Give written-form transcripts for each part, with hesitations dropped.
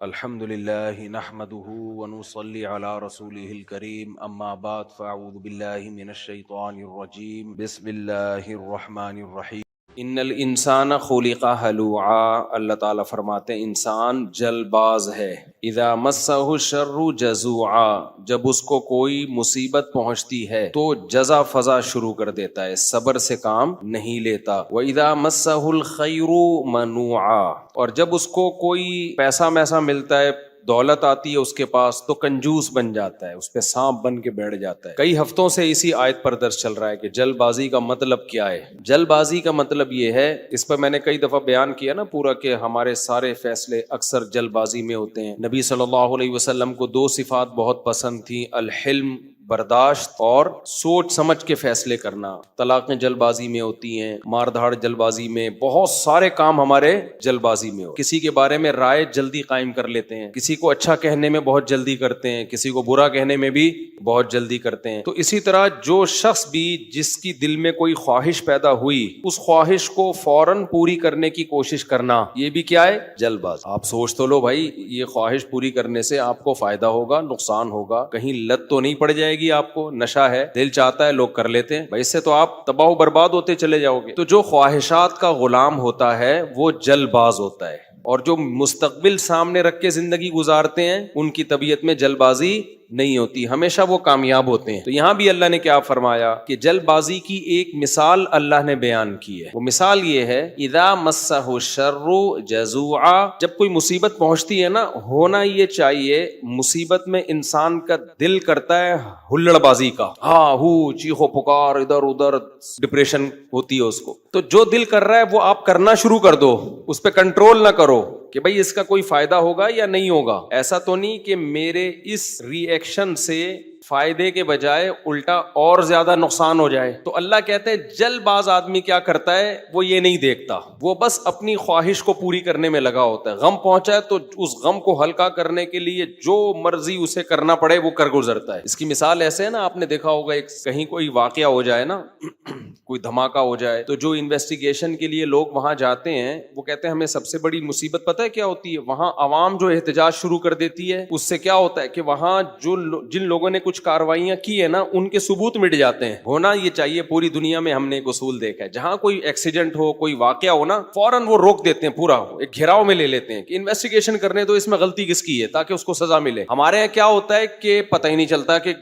الحمد لله نحمده ونصلي على رسوله الكريم اما بعد فاعوذ بالله من الشيطان الرجيم بسم الله الرحمن الرحیم ان الانسان خلق ہلوعا، اللہ تعالیٰ فرماتے ہیں انسان جل باز ہے. اذا مسہ الشر جزوعا، جب اس کو کوئی مصیبت پہنچتی ہے تو جزا فضا شروع کر دیتا ہے، صبر سے کام نہیں لیتا. واذا مسہ الخیر منوعا، اور جب اس کو کوئی پیسہ میسا ملتا ہے، دولت آتی ہے اس کے پاس، تو کنجوس بن جاتا ہے، اس پہ سانپ بن کے بیٹھ جاتا ہے. کئی ہفتوں سے اسی آیت پر درس چل رہا ہے کہ جلد بازی کا مطلب کیا ہے. جلد بازی کا مطلب یہ ہے، اس پر میں نے کئی دفعہ بیان کیا نا پورا، کہ ہمارے سارے فیصلے اکثر جلد بازی میں ہوتے ہیں. نبی صلی اللہ علیہ وسلم کو دو صفات بہت پسند تھیں، الحلم برداشت اور سوچ سمجھ کے فیصلے کرنا. طلاقیں جلد بازی میں ہوتی ہیں، مار دھاڑ جلد بازی میں، بہت سارے کام ہمارے جلد بازی میں ہو. کسی کے بارے میں رائے جلدی قائم کر لیتے ہیں، کسی کو اچھا کہنے میں بہت جلدی کرتے ہیں، کسی کو برا کہنے میں بھی بہت جلدی کرتے ہیں. تو اسی طرح جو شخص بھی جس کی دل میں کوئی خواہش پیدا ہوئی، اس خواہش کو فوراً پوری کرنے کی کوشش کرنا، یہ بھی کیا ہے؟ جلد باز. آپ سوچ تو لو بھائی، یہ خواہش پوری کرنے سے آپ کو فائدہ ہوگا، نقصان ہوگا، کہیں لت تو نہیں پڑ جائے گی آپ کو؟ نشہ ہے، دل چاہتا ہے، لوگ کر لیتے ہیں بھائی، اس سے تو آپ تباہ و برباد ہوتے چلے جاؤ گے. تو جو خواہشات کا غلام ہوتا ہے وہ جلد باز ہوتا ہے، اور جو مستقبل سامنے رکھ کے زندگی گزارتے ہیں ان کی طبیعت میں جلد بازی نہیں ہوتی، ہمیشہ وہ کامیاب ہوتے ہیں. تو یہاں بھی اللہ نے کیا فرمایا کہ جلد بازی کی ایک مثال اللہ نے بیان کی ہے. وہ مثال یہ ہے، اذا مسہ الشر جزوعا، جب کوئی مصیبت پہنچتی ہے نا، ہونا یہ چاہیے مصیبت میں انسان کا دل کرتا ہے ہلڑ بازی کا، چیخو پکار، ادھر ادھر، ڈپریشن ہوتی ہے اس کو. تو جو دل کر رہا ہے وہ آپ کرنا شروع کر دو، اس پہ کنٹرول نہ کرو کہ بھئی اس کا کوئی فائدہ ہوگا یا نہیں ہوگا. ایسا تو نہیں کہ میرے اس ری ایکشن سے فائدے کے بجائے الٹا اور زیادہ نقصان ہو جائے. تو اللہ کہتے ہیں جلد باز آدمی کیا کرتا ہے، وہ یہ نہیں دیکھتا، وہ بس اپنی خواہش کو پوری کرنے میں لگا ہوتا ہے. غم پہنچا ہے تو اس غم کو ہلکا کرنے کے لیے جو مرضی اسے کرنا پڑے وہ کر گزرتا ہے. اس کی مثال ایسے ہے نا، آپ نے دیکھا ہوگا ایک کہیں کوئی واقعہ ہو جائے نا کوئی دھماکہ ہو جائے، تو جو انویسٹیگیشن کے لیے لوگ وہاں جاتے ہیں وہ کہتے ہیں ہمیں سب سے بڑی مصیبت پتہ ہے کیا ہوتی ہے؟ وہاں عوام جو احتجاج شروع کر دیتی ہے، اس سے کیا ہوتا ہے کہ وہاں جن لوگوں نے کچھ کارروائیاں کی ہے نا، ان کے ثبوت مٹ جاتے ہیں. ہونا یہ چاہیے، پوری دنیا میں ہم نے ایک اصول دیکھا ہے، جہاں کوئی ایکسیڈنٹ ہو، کوئی واقعہ ہو نا، فوراً وہ روک دیتے ہیں، پورا ایک گھیراؤ میں لے لیتے ہیں کہ انویسٹیگیشن کرنے تو اس میں غلطی کس کی ہے، تاکہ اس کو سزا ملے. ہمارے یہاں کیا ہوتا ہے کہ پتہ ہی نہیں چلتا کہ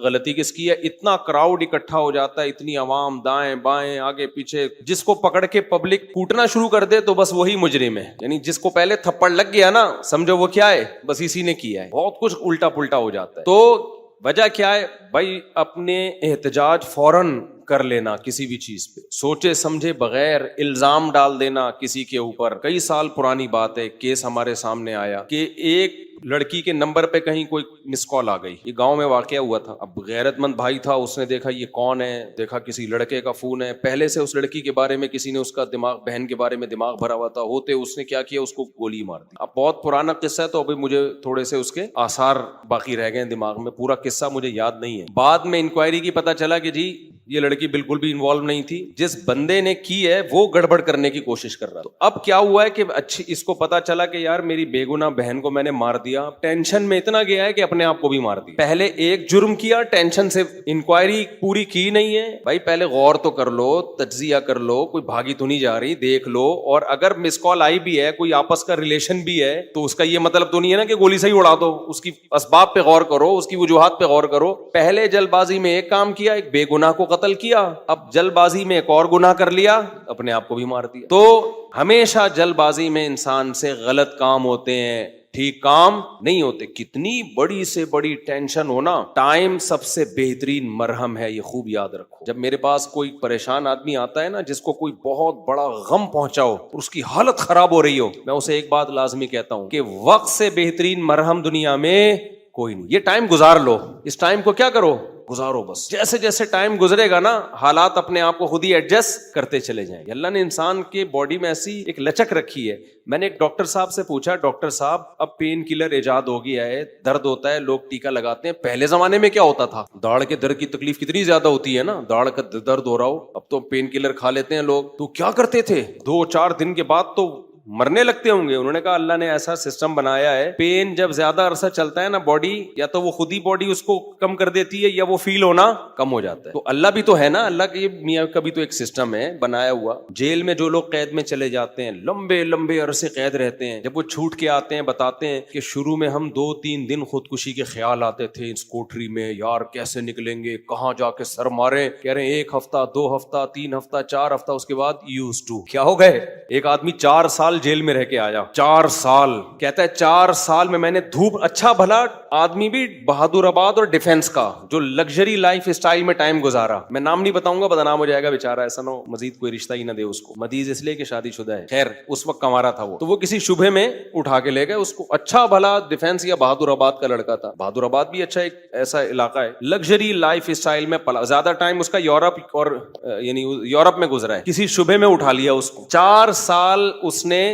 غلطی کس کی ہے. اتنا کراؤڈ اکٹھا ہو جاتا ہے، اتنی عوام دائیں بائیں آگے پیچھے، جس کو پکڑ کے پبلک کوٹنا شروع کر دے تو بس وہی مجرم ہے. یعنی جس کو پہلے تھپڑ لگ گیا نا، سمجھو وہ کیا ہے، بس اسی نے کیا ہے. بہت کچھ الٹا پلٹا ہو جاتا ہے. تو وجہ کیا ہے بھائی؟ اپنے احتجاج فوراً کر لینا کسی بھی چیز پہ، سوچے سمجھے بغیر الزام ڈال دینا کسی کے اوپر. کئی سال پرانی بات ہے، کیس ہمارے سامنے آیا کہ ایک لڑکی کے نمبر پہ کہیں کوئی مس کال آ گئی. یہ گاؤں میں واقعہ ہوا تھا. اب غیرت مند بھائی تھا، اس نے دیکھا یہ کون ہے، دیکھا کسی لڑکے کا فون ہے، پہلے سے اس لڑکی کے بارے میں کسی نے اس کا دماغ، بہن کے بارے میں دماغ بھرا ہوا تھا، ہوتے اس نے کیا کیا، اس کو گولی مار دی. اب بہت پرانا قصہ ہے تو ابھی مجھے تھوڑے سے اس کے آثار باقی رہ گئے دماغ میں، پورا قصہ مجھے یاد نہیں ہے. بعد میں انکوائری کی پتہ چلا کہ جی یہ لڑکی بالکل بھی انوالو نہیں تھی، جس بندے نے کی ہے وہ گڑبڑ کرنے کی کوشش کر رہا. تو اب کیا ہوا ہے کہ اچھی اس کو پتا چلا کہ یار میری بے گناہ بہن کو میں نے مار دیا. ٹینشن میں اتنا گیا ہے کہ اپنے آپ کو بھی مار دیا. پہلے ایک جرم کیا، ٹینشن سے انکوائری پوری کی نہیں ہے. بھائی پہلے غور تو کر لو، تجزیہ کر لو، کوئی بھاگی تو نہیں جا رہی، دیکھ لو. اور اگر مس کال آئی بھی ہے، کوئی آپس کا ریلیشن بھی ہے، تو اس کا یہ مطلب تو نہیں ہے نا کہ گولی سے ہی اڑا دو. اس کی اسباب پہ غور کرو، اس کی وجوہات پہ غور کرو. پہلے جلد بازی میں ایک کام کیا، ایک بے گناہ کو قتل کیا، اب جلد بازی میں ایک اور گناہ کر لیا، اپنے آپ کو بھی مار دیا. تو ہمیشہ جلد بازی میں انسان سے غلط کام ہوتے ہیں، ٹھیک کام نہیں ہوتے. کتنی بڑی سے بڑی ٹینشن ہونا، ٹائم سب سے بہترین مرہم ہے، یہ خوب یاد رکھو. جب میرے پاس کوئی پریشان آدمی آتا ہے نا، جس کو کوئی بہت بڑا غم پہنچا ہو اور اس کی حالت خراب ہو رہی ہو، میں اسے ایک بات لازمی کہتا ہوں کہ وقت سے بہترین مرہم دنیا میں کوئی نہیں. یہ ٹائم گزار لو، اس ٹائم کو کیا کرو، گزارو. بس جیسے جیسے ٹائم گزرے گا نا، حالات اپنے آپ کو خود ہی ایڈجسٹ کرتے چلے جائیں گے. اللہ نے انسان کے باڈی میں ایسی ایک لچک رکھی ہے. میں نے ایک ڈاکٹر صاحب سے پوچھا، ڈاکٹر صاحب اب پین کلر ایجاد ہو گیا ہے، درد ہوتا ہے، لوگ ٹیکا لگاتے ہیں، پہلے زمانے میں کیا ہوتا تھا؟ داڑھ کے درد کی تکلیف کتنی زیادہ ہوتی ہے نا، داڑھ کا درد ہو رہا ہو، اب تو پین کلر کھا لیتے ہیں لوگ. تو کیا کرتے تھے، 2-4 دن کے بعد تو مرنے لگتے ہوں گے. انہوں نے کہا اللہ نے ایسا سسٹم بنایا ہے, پین جب زیادہ عرصہ چلتا ہے نا باڈی, یا تو وہ خود ہی باڈی اس کو کم کر دیتی ہے یا وہ فیل ہونا کم ہو جاتا ہے. تو اللہ بھی تو ہے نا, اللہ کے میاں کا بھی تو ایک سسٹم ہے بنایا ہوا. جیل میں جو لوگ قید میں چلے جاتے ہیں, لمبے لمبے عرصے قید رہتے ہیں, جب وہ چھوٹ کے آتے ہیں بتاتے ہیں کہ شروع میں ہم 2-3 دن خودکشی کے خیال آتے تھے اس کوٹری میں, یار کیسے نکلیں گے, کہاں جا کے سر مارے. کہہ رہے ہیں 1 ہفتہ 2 ہفتہ 3 ہفتہ 4 ہفتہ, اس کے بعد یوز ٹو. کیا ہو گئے؟ ایک آدمی 4 سال جیل میں رہ کے آیا, 4 سال. کہتا ہے 4 سال میں نے دھوپ, اچھا بھلا آدمی بھی بہادر آباد اور ڈیفینس کا جو لگژری لائف اسٹائل میں ٹائم گزارا. میں نام نہیں بتاؤں گا, بدنام ہو جائے گا بیچارہ, ایسا نہ ہو مزید کوئی رشتہ ہی نہ دے اس کو. مدیز اس لیے کہ شادی شدہ ہے. خیر اس وقت کمارا تھا وہ, تو وہ کسی شبہ میں اٹھا کے لے گئے اس کو. اچھا بھلا ڈیفینس یا بہادر آباد کا لڑکا تھا. بہادر آباد بھی اچھا ایک ایسا علاقہ ہے, لگژری لائف اسٹائل میں پلا, زیادہ ٹائم اس کا یورپ اور یعنی یورپ میں گزرا ہے. کسی شبہ میں اٹھا لیا اس کو. 4 سال اس نے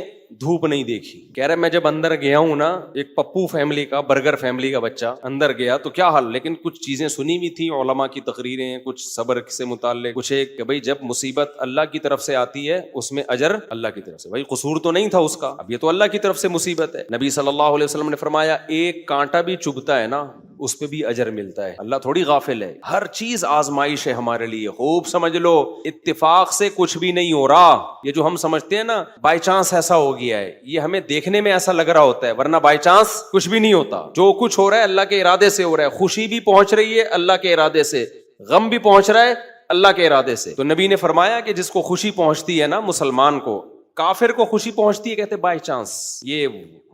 دھوپ نہیں دیکھی. کہہ رہے میں جب اندر گیا ہوں نا, ایک پپو فیملی کا, برگر فیملی کا بچہ اندر گیا تو کیا حال, لیکن کچھ چیزیں سنی ہوئی تھی, علماء کی تقریریں, کچھ صبر سے متعلق, کچھ ایک کہ بھئی جب مصیبت اللہ کی طرف سے آتی ہے اس میں اجر اللہ کی طرف سے. بھائی قصور تو نہیں تھا اس کا, اب یہ تو اللہ کی طرف سے مصیبت ہے. نبی صلی اللہ علیہ وسلم نے فرمایا ایک کانٹا بھی چبھتا ہے نا اس پہ بھی اجر ملتا ہے. اللہ تھوڑی غافل ہے, ہر چیز آزمائش ہے ہمارے لیے. خوب سمجھ لو, اتفاق سے کچھ بھی نہیں ہو رہا. یہ جو ہم سمجھتے ہیں نا بائی چانس ایسا ہو گیا ہے, یہ ہمیں دیکھنے میں ایسا لگ رہا ہوتا ہے, ورنہ بائی چانس کچھ بھی نہیں ہوتا. جو کچھ ہو رہا ہے اللہ کے ارادے سے ہو رہا ہے. خوشی بھی پہنچ رہی ہے اللہ کے ارادے سے, غم بھی پہنچ رہا ہے اللہ کے ارادے سے. تو نبی نے فرمایا کہ جس کو خوشی پہنچتی ہے نا مسلمان کو, کافر کو خوشی پہنچتی ہے کہتے بائی چانس, یہ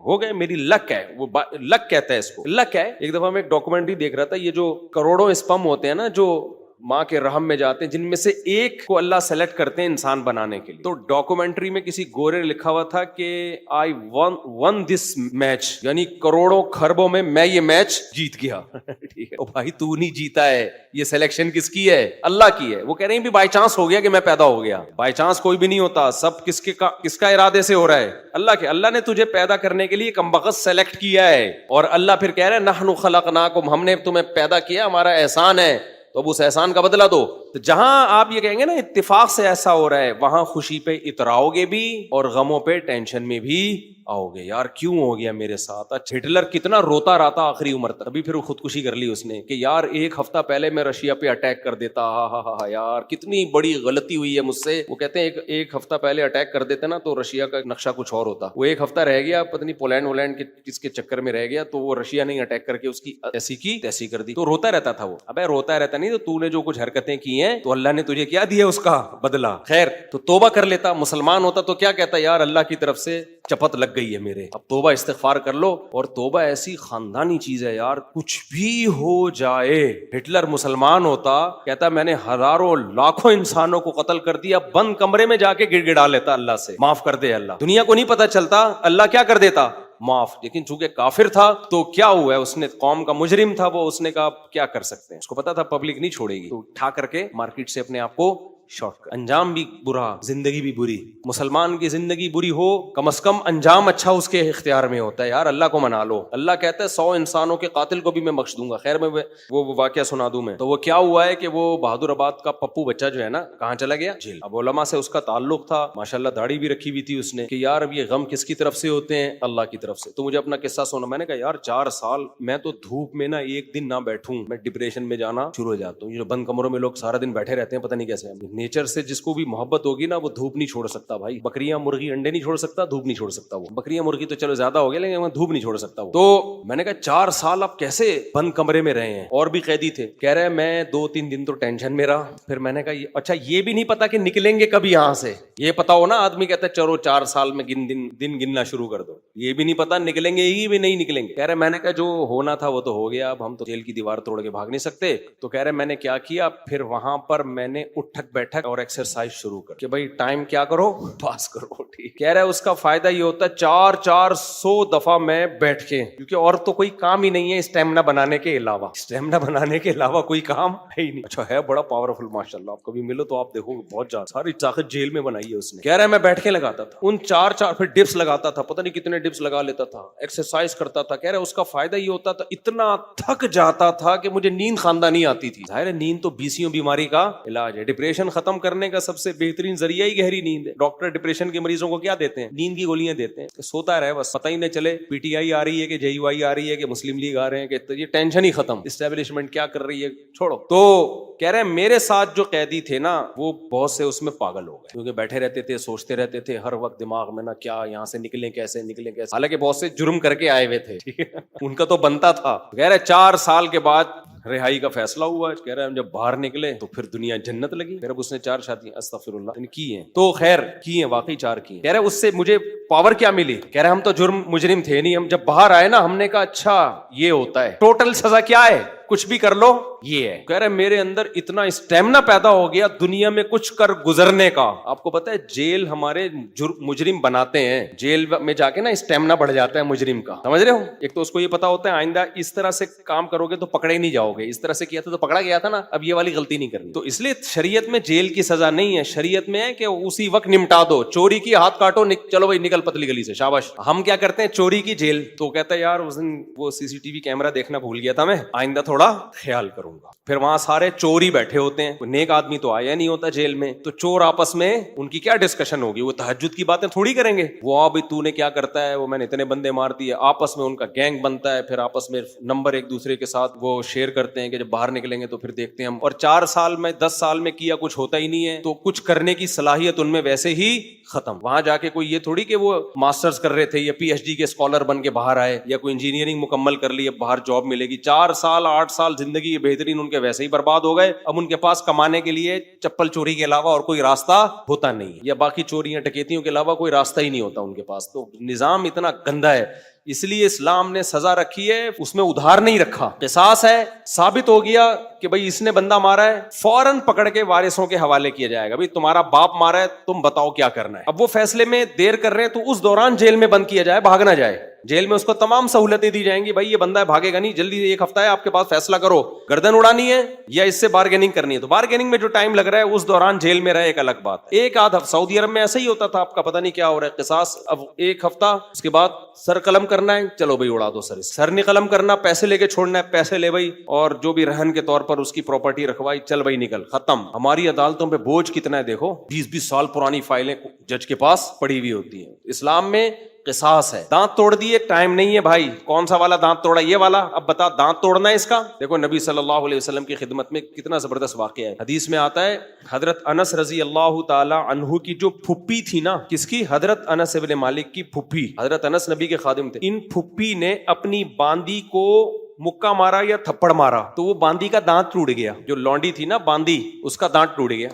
ہو گئے میری لک ہے, وہ لک کہتا ہے اس کو, لک ہے. ایک دفعہ میں ایک ڈاکومنٹری دیکھ رہا تھا, یہ جو کروڑوں اسپم ہوتے ہیں نا جو ماں کے رحم میں جاتے ہیں, جن میں سے ایک کو اللہ سلیکٹ کرتے ہیں انسان بنانے کے لیے. تو ڈاکومنٹری میں کسی گورے نے لکھا ہوا تھا کہ آئی ون دس میچ, یعنی کروڑوں خربوں میں یہ میچ جیت گیا. ٹھیک ہے بھائی, تو نہیں جیتا ہے, یہ سلیکشن کس کی ہے؟ اللہ کی ہے. وہ کہہ رہے ہیں بھی بائی چانس ہو گیا کہ میں پیدا ہو گیا. بائی چانس کوئی بھی نہیں ہوتا, سب کس کا ارادے سے ہو رہا ہے؟ اللہ کے. اللہ نے تجھے پیدا کرنے کے لیے کمبخت سلیکٹ کیا ہے, اور اللہ پھر کہہ رہے ہیں نحن خلقناکم, ہم نے تمہیں پیدا کیا, ہمارا احسان ہے, تو اب اس احسان کا بدلہ دو. تو جہاں آپ یہ کہیں گے نا اتفاق سے ایسا ہو رہا ہے, وہاں خوشی پہ اتراؤ گے بھی اور غموں پہ ٹینشن میں بھی آؤ گے. یار کیوں ہو گیا میرے ساتھ؟ اچھا ہٹلر کتنا روتا رہتا آخری عمر تک, ابھی پھر وہ خودکشی کر لی اس نے کہ یار 1 ہفتہ پہلے میں رشیا پہ اٹیک کر دیتا, ہاں یار کتنی بڑی غلطی ہوئی ہے مجھ سے. وہ کہتے ہیں ایک ہفتہ پہلے اٹیک کر دیتے نا تو رشیا کا نقشہ کچھ اور ہوتا. وہ 1 ہفتہ رہ گیا, پتہ نہیں پولینڈ کے کس کے چکر میں رہ گیا, تو وہ رشیا نے اٹیک کر کے اس کی ایسی کی تیسی کر دی. تو روتا رہتا تھا وہ. ابے روتا رہتا نہیں, تو نے جو کچھ حرکتیں کی ہیں تو اللہ نے تجھے کیا دیا اس کا بدلہ. خیر تو توبہ کر لیتا, مسلمان ہوتا تو کیا کہتا, یار اللہ کی طرف سے چپت لگ گئی ہے میرے, اب توبہ استغفار کر لو. اور توبہ ایسی خاندانی چیز ہے یار, کچھ بھی ہو جائے. ہٹلر مسلمان ہوتا, کہتا میں نے ہزاروں لاکھوں انسانوں کو قتل کر دیا, بند کمرے میں جا کے گڑ گڑا لیتا اللہ سے, معاف کر دے اللہ. دنیا کو نہیں پتا چلتا, اللہ کیا کر دیتا, معاف. لیکن چونکہ کافر تھا تو کیا ہوا ہے, اس نے قوم کا مجرم تھا وہ, اس نے کہا کیا کر سکتے ہیں, اس کو پتا تھا پبلک نہیں چھوڑے گی, تو اٹھا کر کے مارکیٹ سے اپنے آپ کو شارٹ کر. انجام بھی برا, زندگی بھی بری. مسلمان کی زندگی بری ہو, کم از کم انجام اچھا اس کے اختیار میں ہوتا ہے. یار اللہ کو منا لو. اللہ کہتا ہے 100 انسانوں کے قاتل کو بھی میں بخش دوں گا. خیر میں وہ واقعہ سنا دوں میں. تو وہ کیا ہوا ہے کہ وہ بہادر آباد کا پپو بچہ جو ہے نا, کہاں چلا گیا, جیل. اب علماء سے اس کا تعلق تھا, ماشاءاللہ داڑھی بھی رکھی ہوئی تھی اس نے, کہ یار اب یہ غم کس کی طرف سے ہوتے ہیں, اللہ کی طرف سے. تو مجھے اپنا قصہ سنا, میں نے کہا یار 4 سال میں تو دھوپ میں نا ایک دن نہ بیٹھوں, میں ڈپریشن میں جانا شروع ہو جاتا ہوں. یہ جو بند کمروں میں لوگ سارا دن بیٹھے رہتے ہیں, پتہ نہیں کیسے. نیچر سے جس کو بھی محبت ہوگی نا, وہ دھوپ نہیں چھوڑ سکتا بھائی. بکریاں مرغی انڈے نہیں چھوڑ سکتا, دھوپ نہیں چھوڑ سکتا. وہ بکریاں مرغی تو چلو زیادہ ہو گیا, لیکن دھوپ نہیں چھوڑ سکتا وہ. تو میں نے کہا 4 سال آپ کیسے بند کمرے میں رہے ہیں, اور بھی قیدی تھے. کہہ رہے میں 2-3 دن تو ٹینشن میں رہا. پھر میں نے کہا اچھا یہ بھی نہیں پتا کہ نکلیں گے کب یہاں سے. یہ پتا ہو نا, آدمی کہتا ہے چلو 4 سال میں دن گننا شروع کر دو, یہ بھی نہیں پتا نکلیں گے ہی بھی نہیں نکلیں گے. کہہ رہے میں نے کہا جو ہونا تھا وہ تو ہو گیا, اب ہم تو جیل کی دیوار توڑ کے بھاگ نہیں سکتے. تو کہہ رہے میں نے کیا کیا, پھر وہاں پر میں نے اٹھک بیٹھک اور ایکسرسائز شروع کر کہ بھائی ٹائم کیا کرو, پاس کرو. ٹھیک. کہہ رہے اس کا فائدہ یہ ہوتا ہے 400 دفعہ میں بیٹھ کے, کیونکہ اور تو کوئی کام ہی نہیں ہے اسٹیمنا بنانے کے علاوہ. اسٹیمنا بنانے کے علاوہ کوئی کام ہے ہی نہیں. اچھا ہے بڑا پاورفل ماشاءاللہ, آپ کبھی ملو تو آپ دیکھو بہت زیادہ ساری طاقت جیل میں بنائی ہے اس نے. کہہ رہا ہے میں بیٹھ کے لگاتا تھا ان 4 پھر ڈپس لگاتا تھا, پتہ نہیں کتنے ڈپس لگا لیتا تھا, ایکسرسائز کرتا تھا. کہہ رہا ہے اس کا فائدہ یہ ہوتا تھا اتنا تھک جاتا تھا کہ مجھے نیند خاندانی آتی تھی. ظاہر ہے نیند تو 20 بیماری کا علاج ہے, ڈپریشن ختم کرنے کا سب سے بہترین ذریعہ ہی گہری نیند ہے. ڈاکٹر ڈپریشن کے مریضوں کو کیا دیتے ہیں؟ نیند کی گولیاں دیتے ہیں, سوتا رہے بس, پتہ ہی نہ چلے پی ٹی آئی آ رہی ہے کہ جے یو آئی آ رہی ہے کہ مسلم لیگ آ رہے ہیں, کہ یہ ٹینشن ہی ختم, اسٹیبلشمنٹ کیا کر رہی ہے چھوڑو. تو کہہ رہے ہیں میرے ساتھ جو قیدی تھے نا وہ بہت سے اس میں پاگل ہو گئے, کیونکہ بیٹھے رہتے تھے, سوچتے رہتے تھے ہر وقت دماغ میں نا کیا یہاں سے نکلیں کیسے, حالانکہ بہت سے جرم کر کے آئے ہوئے تھے, ٹھیک ہے, ان کا تو بنتا تھا. کہہ رہے 4 سال کے بعد رہائی کا فیصلہ ہوا. کہہ رہے ہیں جب باہر نکلے تو پھر دنیا جنت لگی. کہہ رہے اس نے 4 شادیاں استغفر اللہ کی ہیں, تو خیر کی ہیں, واقعی 4 کی ہیں. کہہ رہے اس سے مجھے پاور کیا ملی؟ کہہ رہے ہم تو مجرم تھے نہیں, ہم جب باہر آئے نا ہم نے کہا اچھا یہ ہوتا ہے, ٹوٹل سزا کیا ہے, کچھ بھی کر لو یہ ہے. کہہ رہے میرے اندر اتنا اسٹیمنا پیدا ہو گیا دنیا میں کچھ کر گزرنے کا. آپ کو پتا ہے جیل ہمارے مجرم بناتے ہیں, جیل میں جا کے نا اسٹیمنا بڑھ جاتا ہے مجرم کا, سمجھ رہے ہو. ایک تو اس کو یہ پتا ہوتا ہے آئندہ اس طرح سے کام کرو گے تو پکڑے نہیں جاؤ گے, اس طرح سے کیا تھا تو پکڑا گیا تھا نا, اب یہ والی غلطی نہیں کرنی. تو اس لیے شریعت میں جیل کی سزا نہیں ہے, شریعت میں ہے کہ اسی وقت نمٹا دو. چوری کی ہاتھ کاٹو, چلو بھائی نکل پتلی گلی سے, شاباش. ہم کیا کرتے ہیں چوری کی جیل, تو کہتا ہے یار اس دن وہ سی سی ٹی وی کیمرہ دیکھنا بھول گیا تھا میں, آئندہ تھوڑا خیال کروں گا. پھر وہاں سارے چور ہی بیٹھے ہوتے ہیں, کوئی نیک آدمی تو آیا نہیں ہوتا جیل میں, تو چور آپس میں ان کی کیا ڈسکشن ہوگی, وہ تہجد کی باتیں تھوڑی کریں گے. وہ بھائی تو نے کیا کرتا ہے, وہ میں نے اتنے بندے مار دیے, آپس میں ان کا گینگ بنتا ہے, پھر آپس میں نمبر ایک دوسرے کے ساتھ وہ شیئر کرتے ہیں کہ جب باہر نکلیں گے تو پھر دیکھتے ہیں ہم. اور 4 سال میں 10 سال میں کیا کچھ ہوتا ہی نہیں ہے, تو کچھ کرنے کی صلاحیت ان میں ویسے ہی ختم. وہاں جا کے کوئی یہ تھوڑی کہ وہ ماسٹرز کر رہے تھے یا پی ایچ ڈی کے اسکالر بن کے باہر آئے, یا کوئی انجینئرنگ مکمل کر لی اب باہر جاب ملے گی. 4 سال 8 سال زندگی بہترین ان کے ویسے ہی برباد ہو گئے. اب ان کے پاس کمانے کے لیے چپل چوری کے علاوہ اور کوئی راستہ ہوتا نہیں, یا باقی چوریاں ڈکیتیوں کے علاوہ کوئی راستہ ہی نہیں ہوتا ان کے پاس. تو نظام اتنا گندا ہے, اس لیے اسلام نے سزا رکھی ہے, اس میں ادھار نہیں رکھا. قصاص ہے, ثابت ہو گیا کہ بھائی اس نے بندہ مارا ہے, فوراً پکڑ کے وارثوں کے حوالے کیا جائے گا, بھائی تمہارا باپ مارا ہے, تم بتاؤ کیا کرنا ہے. اب وہ فیصلے میں دیر کر رہے ہیں تو اس دوران جیل میں بند کیا جائے, بھاگ نہ جائے. جیل میں اس کو تمام سہولتیں دی جائیں گی, بھائی یہ بندہ ہے بھاگے گا نہیں, جلدی 1 ہفتہ ہے آپ کے پاس, فیصلہ کرو گردن اڑانی ہے یا اس سے بارگیننگ کرنی ہے. تو بارگیننگ میں جو ٹائم لگ رہا ہے اس دوران جیل میں رہے ایک الگ بات. ایک آدھ ہفتہ سعودی عرب میں ایسا ہی ہوتا تھا, آپ کا پتہ نہیں کیا ہو رہا ہے. قصاص اب 1 ہفتہ, اس کے بعد سر قلم کرنا ہے, چلو بھائی اڑا دو سر نہیں قلم کرنا, پیسے لے کے چھوڑنا ہے, پیسے لے بھائی, اور جو بھی رہن کے طور پر اس کی پراپرٹی رکھوائی, چل بھائی نکل, ختم. ہماری عدالتوں پہ بوجھ کتنا ہے دیکھو, 20-20 سال پرانی فائلیں جج کے پاس پڑی ہوئی ہوتی ہیں. اسلام میں قصاص ہے. دانت توڑ دیے, ٹائم نہیں ہے بھائی, کون سا والا دانت توڑا, یہ والا, اب بتا دانت توڑنا ہے اس کا. دیکھو نبی صلی اللہ علیہ وسلم کی خدمت میں کتنا زبردست واقعہ ہے. حدیث میں آتا ہے حضرت انس رضی اللہ تعالی عنہ کی جو پھپھی تھی نا, کس کی, حضرت انس ابن مالک کی پھپھی. حضرت انس نبی کے خادم تھے. ان پھپھی نے اپنی باندی کو مکہ مارا یا تھپڑ مارا تو وہ باندی کا دانت ٹوٹ گیا. جو لونڈی تھی نا باندی, اس کا دانت ٹوٹ گیا.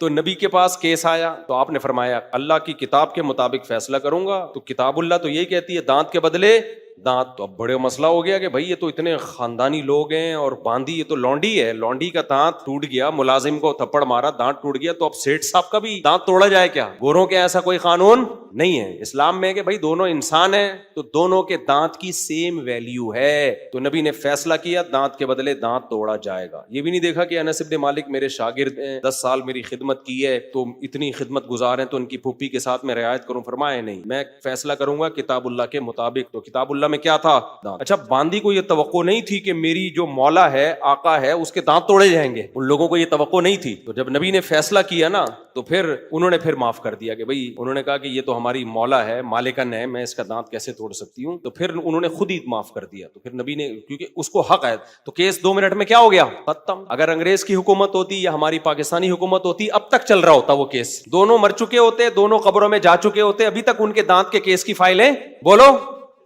تو نبی کے پاس کیس آیا تو آپ نے فرمایا اللہ کی کتاب کے مطابق فیصلہ کروں گا. تو کتاب اللہ تو یہی کہتی ہے دانت کے بدلے دانت. تو اب بڑے مسئلہ ہو گیا کہ بھائی یہ تو اتنے خاندانی لوگ ہیں, اور باندی یہ تو لونڈی ہے, لونڈی کا دانت ٹوٹ گیا, ملازم کو تھپڑ مارا دانت ٹوٹ گیا, تو اب سیٹھ صاحب کا بھی دانت توڑا جائے کیا؟ گوروں کے ایسا کوئی قانون نہیں ہے. اسلام میں کہ بھائی دونوں انسان ہیں تو دونوں کے دانت کی سیم ویلیو ہے. تو نبی نے فیصلہ کیا دانت کے بدلے دانت توڑا جائے گا. یہ بھی نہیں دیکھا کہ انس بن مالک میرے شاگرد ہیں, 10 سال میری خدمت کی ہے, تو اتنی خدمت گزار ہیں تو ان کی پھوپھی کے ساتھ میں رعایت کروں. فرمایا نہیں, میں فیصلہ کروں گا کتاب اللہ کے مطابق. تو کتاب اللہ میں کیا تھا؟ دانت. اچھا باندی کو یہ توقع نہیں تھی کہ میری جو مولا ہے, آقا ہے, اس کے دانت توڑے جائیں گے. ان لوگوں کو یہ توقع نہیں تھی. تو جب نبی نے فیصلہ کیا نا تو پھر انہوں نے پھر معاف کر دیا کہ بھائی, انہوں نے کہا کہ یہ تو ہماری مولا ہے, مالکن ہے, میں اس کا دانت کیسے توڑ سکتی ہوں. تو پھر انہوں نے خود ہی معاف کر دیا. تو پھر نبی نے, کیونکہ اس کو حق ہے, تو کیس 2 منٹ میں کیا ہو گیا, ختم. اگر انگریز کی حکومت ہوتی یا ہماری پاکستانی حکومت ہوتی, اب تک چل رہا ہوتا وہ کیس. دونوں مر چکے ہوتے, دونوں قبروں میں جا چکے ہوتے, ابھی تک ان کے دانت کے کیس کی فائلیں بولو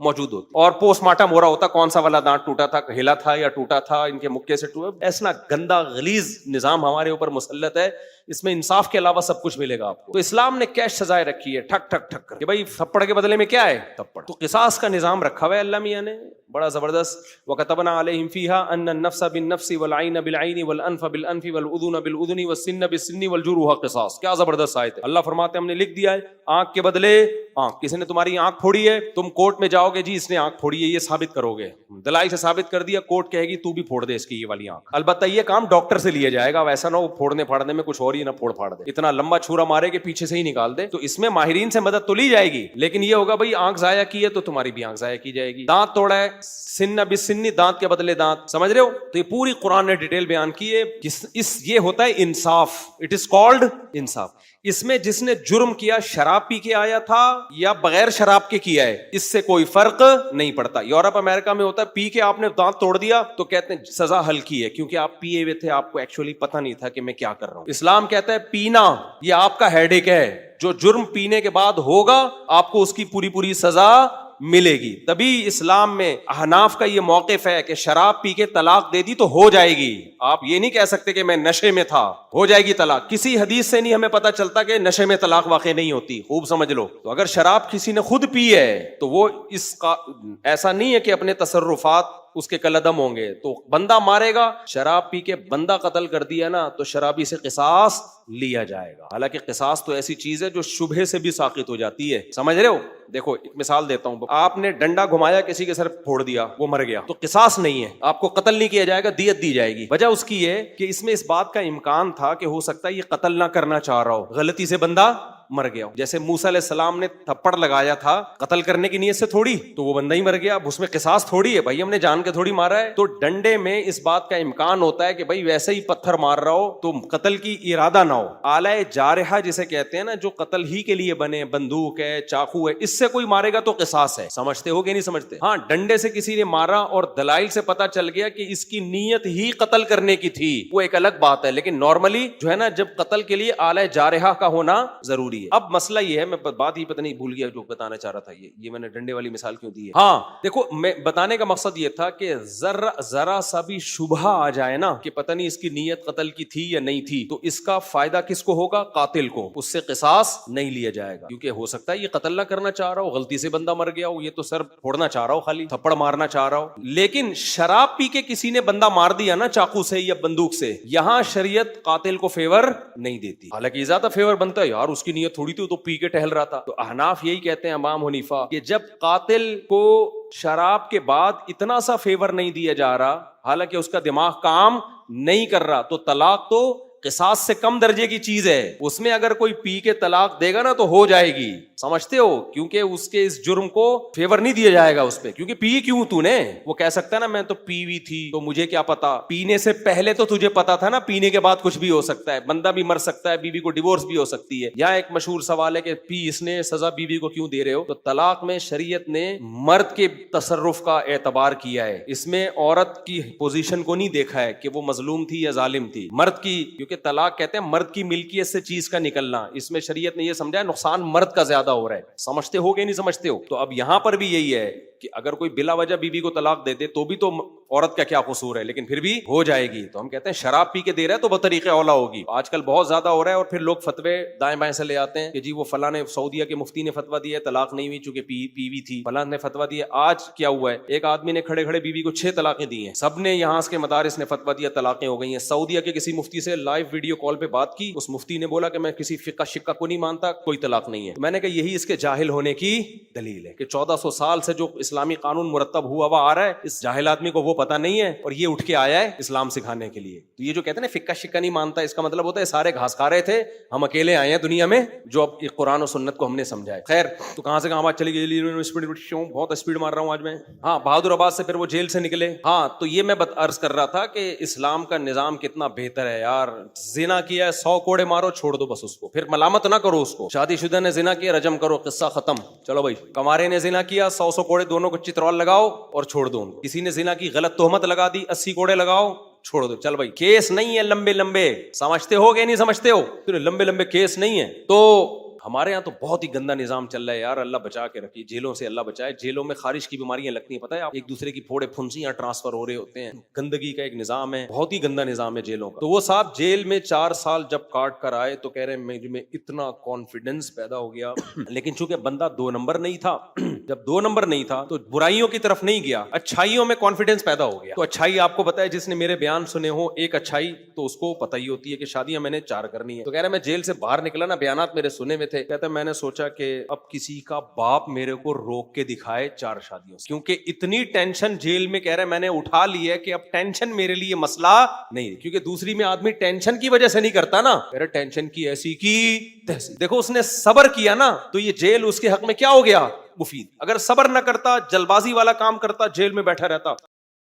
موجود ہوتی, اور پوسٹ مارٹم ہو رہا ہوتا کون سا والا دانت ٹوٹا تھا, ہلا تھا یا ٹوٹا تھا, ان کے مکے سے ٹوٹا. ایسا گندا غلیظ نظام ہمارے اوپر مسلط ہے, اس میں انصاف کے علاوہ سب کچھ ملے گا آپ کو. تو اسلام نے کیش سزائیں رکھی ہے, ٹھک ٹھک ٹھک کر کہ بھائی تھپڑ کے بدلے میں کیا ہے, تھپڑ. تو قصاص کا نظام رکھا ہوا ہے اللہ میاں نے, بڑا زبردست. وَكَتَبْنَا عَلَيْهِمْ فِيهَا أَنَّ النَّفْسَ بِالنَّفْسِ وَالْعَيْنَ بِالْعَيْنِ وَالْأَنْفَ بِالْأَنْفِ وَالْأُذُنَ بِالْأُذُنِ وَالسِّنَّ بِالسِّنِّ وَالْجُرُوحَ قِصَاص. کیا زبردست آیت ہے. اللہ فرماتے ہیں ہم نے لکھ دیا ہے آنکھ کے بدلے آنکھ. کسی نے تمہاری آنکھ پھوڑی ہے, تم کورٹ میں جاؤ گے, جی اس نے آنکھ پھوڑی ہے, یہ ثابت کرو گے, دلائل سے ثابت کر دیا, کورٹ کہے گی تو بھی پھوڑ دے اس کی یہ والی آنکھ. البتہ یہ کام ڈاکٹر سے لیا جائے گا, ویسا نہ ہو پھوڑنے پھاڑنے میں کچھ اور ہی نہ پھوڑ پھاڑ دے, اتنا لمبا چھورا مارے کہ پیچھے سے ہی نکال دے. تو اس میں ماہرین سے مدد تو لی جائے گی, لیکن یہ ہوگا بھائی آنکھ ضائع کی ہے تو تمہاری بھی آنکھ ضائع کی جائے گی. دانت توڑا ہے سن بسنی، دانت کے بدلے دانت، سمجھ رہے ہو؟ تو یہ پوری قرآن نے ڈیٹیل بیان کی ہے. یہ ہوتا ہے انصاف. اٹ از کالڈ انصاف. اس میں جس نے جرم کیا شراب پی کے آیا تھا یا بغیر شراب کے کیا ہے، اس سے کوئی فرق نہیں پڑتا. یورپ امریکہ میں ہوتا ہے پی کے آپ نے دانت توڑ دیا تو کہتے ہیں سزا ہلکی ہے، کیونکہ آپ پیے ہوئے تھے، آپ کو ایکچولی پتہ نہیں تھا کہ میں کیا کر رہا ہوں. اسلام کہتا ہے پینا یہ آپ کا ہیڈ ایک ہے، جو جرم پینے کے بعد ہوگا آپ کو اس کی پوری سزا ملے گی. تبھی اسلام میں احناف کا یہ موقف ہے کہ شراب پی کے طلاق دے دی تو ہو جائے گی. آپ یہ نہیں کہہ سکتے کہ میں نشے میں تھا ہو جائے گی طلاق. کسی حدیث سے نہیں ہمیں پتہ چلتا کہ نشے میں طلاق واقع نہیں ہوتی. خوب سمجھ لو. تو اگر شراب کسی نے خود پی ہے تو وہ اس کا ایسا نہیں ہے کہ اپنے تصرفات اس کے کلعدم ہوں گے تو بندہ مارے گا. شراب پی کے بندہ قتل کر دیا نا تو شرابی سے قصاص لیا جائے گا. حالانکہ قصاص تو ایسی چیز ہے جو شبہے سے بھی ساقط ہو جاتی ہے. سمجھ رہے ہو؟ دیکھو ایک مثال دیتا ہوں. آپ نے ڈنڈا گھمایا کسی کے سر پھوڑ دیا، وہ مر گیا تو قصاص نہیں ہے، آپ کو قتل نہیں کیا جائے گا، دیت دی جائے گی. وجہ اس کی ہے کہ اس میں اس بات کا امکان تھا کہ ہو سکتا ہے یہ قتل نہ کرنا چاہ رہا ہو، غلطی سے بندہ مر گیا. جیسے موسیٰ علیہ السلام نے تھپڑ لگایا تھا قتل کرنے کی نیت سے تھوڑی، تو وہ بندہ ہی مر گیا. اب اس میں قصاص تھوڑی ہے بھائی، ہم نے جان کے تھوڑی مارا ہے. تو ڈنڈے میں اس بات کا امکان ہوتا ہے کہ بھائی ویسے ہی پتھر مار رہا ہو تو قتل کی ارادہ نہ ہو. آلہ جارحہ جسے کہتے ہیں نا، جو قتل ہی کے لیے بنے، بندوق ہے، چاقو ہے، اس سے کوئی مارے گا تو قصاص ہے. سمجھتے ہو کہ نہیں سمجھتے؟ ہاں، ڈنڈے سے کسی نے مارا اور دلائل سے پتا چل گیا کہ اس کی نیت ہی قتل کرنے کی تھی، وہ ایک الگ بات ہے. لیکن نارملی جو ہے نا، جب قتل کے لیے آلہ جارحہ کا ہونا ضروری ہے. اب مسئلہ یہ ہے، میں بات ہی پتہ نہیں بھول گیا جو بتانا چاہ رہا تھا. یہ میں نے ڈنڈے والی مثال کیوں دی ہے؟ ہاں دیکھو، میں بتانے کا مقصد یہ تھا کہ ذرا سا بھی شبہ آ جائے نا کہ پتہ نہیں اس کی نیت قتل کی تھی یا نہیں تھی، تو اس کا فائدہ کس کو ہوگا؟ قاتل کو. اس سے قصاص نہیں لیا جائے گا، کیونکہ ہو سکتا ہے یہ قتل نہ کرنا چاہ رہا ہو، غلطی سے بندہ مر گیا ہو، یہ تو سر پھوڑنا چاہ رہا ہو، خالی تھپڑ مارنا چاہ رہا ہو. لیکن شراب پی کے کسی نے بندہ مار دیا نا چاقو سے یا بندوق سے، یہاں شریعت قاتل کو فیور نہیں دیتی. حالانکہ زیادہ فیور بنتا ہے، یار اس کی نیت تھوڑی تھی، تو پی کے ٹہل رہا تھا. تو احناف یہی کہتے ہیں، امام حنیفہ، کہ جب قاتل کو شراب کے بعد اتنا سا فیور نہیں دیا جا رہا، حالانکہ اس کا دماغ کام نہیں کر رہا، تو طلاق تو قصاص سے کم درجے کی چیز ہے. اس میں اگر کوئی پی کے طلاق دے گا نا تو ہو جائے گی. سمجھتے ہو؟ کیونکہ اس کے اس جرم کو فیور نہیں دیا جائے گا اس پہ، کیونکہ پی کیوں تو نے؟ وہ کہہ سکتا ہے نا میں تو پی ہوئی تھی تو مجھے کیا پتا. پینے سے پہلے تو تجھے پتا تھا نا، پینے کے بعد کچھ بھی ہو سکتا ہے، بندہ بھی مر سکتا ہے، بیوی کو ڈیورس بھی ہو سکتی ہے. یہاں ایک مشہور سوال ہے کہ پی اس نے، سزا بیوی کو کیوں دے رہے ہو؟ تو طلاق میں شریعت نے مرد کے تصرف کا اعتبار کیا ہے. اس میں عورت کی پوزیشن کو نہیں دیکھا ہے کہ وہ مظلوم تھی یا ظالم تھی. مرد کی، کیونکہ طلاق کہتے ہیں مرد کی ملکیت سے چیز کا نکلنا، اس میں شریعت نے یہ سمجھا ہے نقصان مرد کا زیادہ ہو رہا ہے. سمجھتے ہو کہ نہیں سمجھتے ہو؟ تو اب یہاں پر بھی یہی ہے کہ اگر کوئی بلا وجہ بیوی کو طلاق دے دے تو بھی تو عورت کا کیا قصور ہے، لیکن پھر بھی ہو جائے گی. تو ہم کہتے ہیں شراب پی کے دے رہا ہے تو بطریقہ اولا ہوگی. آج کل بہت زیادہ ہو رہا ہے، اور پھر لوگ فتوے دائیں بائیں سے لے آتے ہیں کہ جی وہ فلاں نے، سعودیہ کے مفتی نے فتوا دیا ہے طلاق نہیں ہوئی چونکہ پی وی تھی، فلاں نے فتوا دیا. آج کیا ہوا ہے، ایک آدمی نے کھڑے کھڑے بیوی کو 6 طلاقیں دی ہیں، سب نے یہاں کے مدارس نے فتوا دیا، طلاقیں ہو گئی ہیں. سعودیہ کے کسی مفتی سے لائیو ویڈیو کال پہ بات کی، اس مفتی نے بولا کہ میں کسی فقہ شقہ کو نہیں مانتا، کوئی طلاق نہیں ہے. میں نے کہا یہی اس کے جاہل ہونے کی دلیل ہے کہ 1400 سال سے جو اسلامی قانون مرتب ہوا آ رہا ہے، اس جاہل آدمی کو وہ پتہ نہیں ہے، اور یہ اٹھ کے آیا ہے اسلام سکھانے کے لیے. تو یہ جو کہتے ہیں نا فقہ شقہ نہیں مانتا، اس کا مطلب ہوتا ہے سارے گھاس کھا رہے تھے، ہم اکیلے آئے ہیں دنیا میں جو اب قرآن و سنت کو ہم نے سمجھا ہے. خیر، تو کہاں سے کہاں بات چلی گئی، بہت اسپیڈ مار رہا ہوں آج میں. ہاں، بہادر آباد سے پھر وہ جیل سے نکلے. ہاں، تو یہ میں عرض کر رہا تھا کہ اسلام کا نظام کتنا بہتر ہے یار. زنا کیا ہے 100 کوڑے مارو، چھوڑ دو بس اس کو، پھر ملامت نہ کرو اس کو. شادی شدہ نے زنا کیا، رجم کرو، قصہ ختم. چلو بھائی، کمارے نے زنا کیا، 100 کوڑے دونوں کو چترول لگاؤ اور چھوڑ دو. کسی نے زنا کی غلط تہمت لگا دی، 80 کوڑے لگاؤ، چھوڑ دو. چل بھائی، کیس نہیں ہے لمبے لمبے، سمجھتے ہو کہ نہیں سمجھتے ہو؟ لمبے لمبے کیس نہیں ہے. تو ہمارے یہاں تو بہت ہی گندا نظام چل رہا ہے یار، اللہ بچا کے رکھیے. جیلوں سے اللہ بچائے. جیلوں میں خارش کی بیماریاں لگتی ہیں، پتہ ہے آپ، ایک دوسرے کی پھوڑے پھنسیاں ٹرانسفر ہو رہے ہوتے ہیں. گندگی کا ایک نظام ہے، بہت ہی گندا نظام ہے جیلوں کا. تو وہ صاحب جیل میں 4 سال جب کاٹ کر آئے تو کہہ رہے ہیں میں اتنا کانفیڈنس پیدا ہو گیا. لیکن چونکہ بندہ 2 نمبر نہیں تھا، جب 2 نمبر نہیں تھا تو برائیوں کی طرف نہیں گیا، اچھائیوں میں کانفیڈنس پیدا ہو گیا. تو اچھائی آپ کو بتایا، جس نے میرے بیان سنے ہو ایک اچھائی، تو اس کو پتہ ہی ہوتی ہے کہ شادیاں میں نے 4 کرنی ہے. تو کہہ رہے میں جیل سے باہر نکلا نا، بیانات میرے سنے میں تھے. کہتا ہے میں نے سوچا کہ اب کسی کا باپ میرے کو روک کے دکھائے 4 شادیوں سے, کیونکہ اتنی ٹینشن جیل میں, کہہ رہا ہے میں نے اٹھا لی ہے کہ اب ٹینشن میرے لیے مسئلہ نہیں, کیونکہ دوسری میں آدمی ٹینشن کی وجہ سے نہیں کرتا نا, میرے ٹینشن کی ایسی کی تیسی. دیکھو اس نے صبر کیا نا, تو یہ جیل اس کے حق میں کیا ہو گیا, مفید. اگر صبر نہ کرتا, جلد بازی والا کام کرتا, جیل میں بیٹھا رہتا.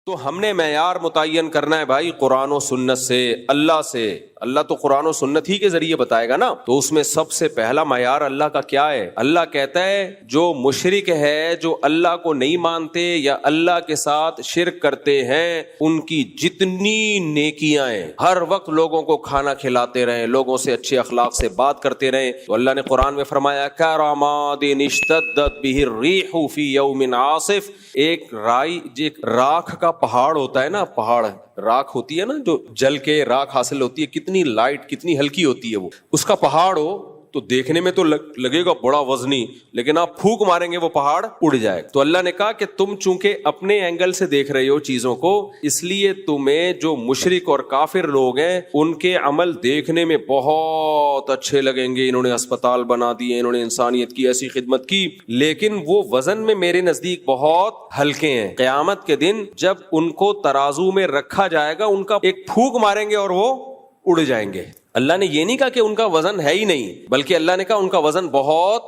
تو ہم نے معیار متعین کرنا ہے بھائی قرآن و سنت سے, اللہ سے. اللہ تو قرآن و سنت ہی کے ذریعے بتائے گا نا. تو اس میں سب سے پہلا معیار اللہ کا کیا ہے؟ اللہ کہتا ہے جو مشرک ہے, جو اللہ کو نہیں مانتے یا اللہ کے ساتھ شرک کرتے ہیں, ان کی جتنی نیکیاں ہیں, ہر وقت لوگوں کو کھانا کھلاتے رہیں, لوگوں سے اچھے اخلاق سے بات کرتے رہیں. تو اللہ نے قرآن میں فرمایا کراماد اشتدت بہ الریح فی یوم عاصف. ایک راکھ کا پہاڑ ہوتا ہے نا, پہاڑ راکھ ہوتی ہے نا, جو جل کے راکھ حاصل ہوتی ہے, کتنی لائٹ کتنی ہلکی ہوتی ہے وہ. اس کا پہاڑ ہو تو دیکھنے میں تو لگے گا بڑا وزنی, لیکن آپ پھونک ماریں گے وہ پہاڑ اڑ جائے. تو اللہ نے کہا کہ تم چونکہ اپنے اینگل سے دیکھ رہے ہو چیزوں کو, اس لیے تمہیں جو مشرک اور کافر لوگ ہیں ان کے عمل دیکھنے میں بہت اچھے لگیں گے. انہوں نے اسپتال بنا دیے, انہوں نے انسانیت کی ایسی خدمت کی, لیکن وہ وزن میں میرے نزدیک بہت ہلکے ہیں. قیامت کے دن جب ان کو ترازو میں رکھا جائے گا, ان کا ایک پھونک ماریں گے اور وہ اڑ جائیں گے. اللہ نے یہ نہیں کہا کہ ان کا وزن ہے ہی نہیں, بلکہ اللہ نے کہا ان کا وزن بہت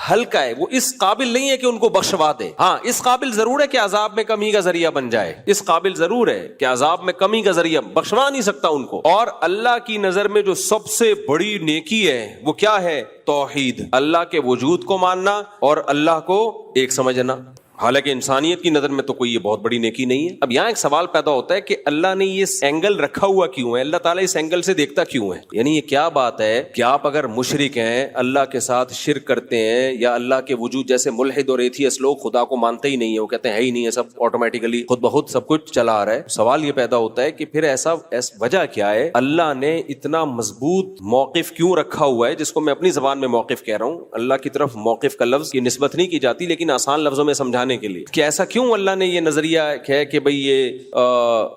ہلکا ہے, وہ اس قابل نہیں ہے کہ ان کو بخشوا دے. ہاں اس قابل ضرور ہے کہ عذاب میں کمی کا ذریعہ بن جائے, اس قابل ضرور ہے کہ عذاب میں کمی کا ذریعہ, بخشوا نہیں سکتا ان کو. اور اللہ کی نظر میں جو سب سے بڑی نیکی ہے وہ کیا ہے؟ توحید, اللہ کے وجود کو ماننا اور اللہ کو ایک سمجھنا. حالانکہ انسانیت کی نظر میں تو کوئی یہ بہت بڑی نیکی نہیں ہے. اب یہاں ایک سوال پیدا ہوتا ہے کہ اللہ نے یہ اینگل رکھا ہوا کیوں ہے, اللہ تعالیٰ اس اینگل سے دیکھتا کیوں ہے؟ یعنی یہ کیا بات ہے کہ آپ اگر مشرک ہیں, اللہ کے ساتھ شرک کرتے ہیں, یا اللہ کے وجود, جیسے ملحد اور ایتھیسٹ لوگ خدا کو مانتے ہی نہیں ہیں, وہ کہتے ہیں ہے ہی نہیں ہے, سب آٹومیٹیکلی خود بخود سب کچھ چلا آ رہا ہے. سوال یہ پیدا ہوتا ہے کہ پھر ایسا وجہ کیا ہے, اللہ نے اتنا مضبوط موقف کیوں رکھا ہوا ہے, جس کو میں اپنی زبان میں موقف کہہ رہا ہوں. اللہ کی طرف موقف کا لفظ کی نسبت نہیں کی جاتی, لیکن آسان لفظوں میں سمجھانے کے لیے کہ ایسا کیوں اللہ نے یہ نظریہ ہے کہ بھئی یہ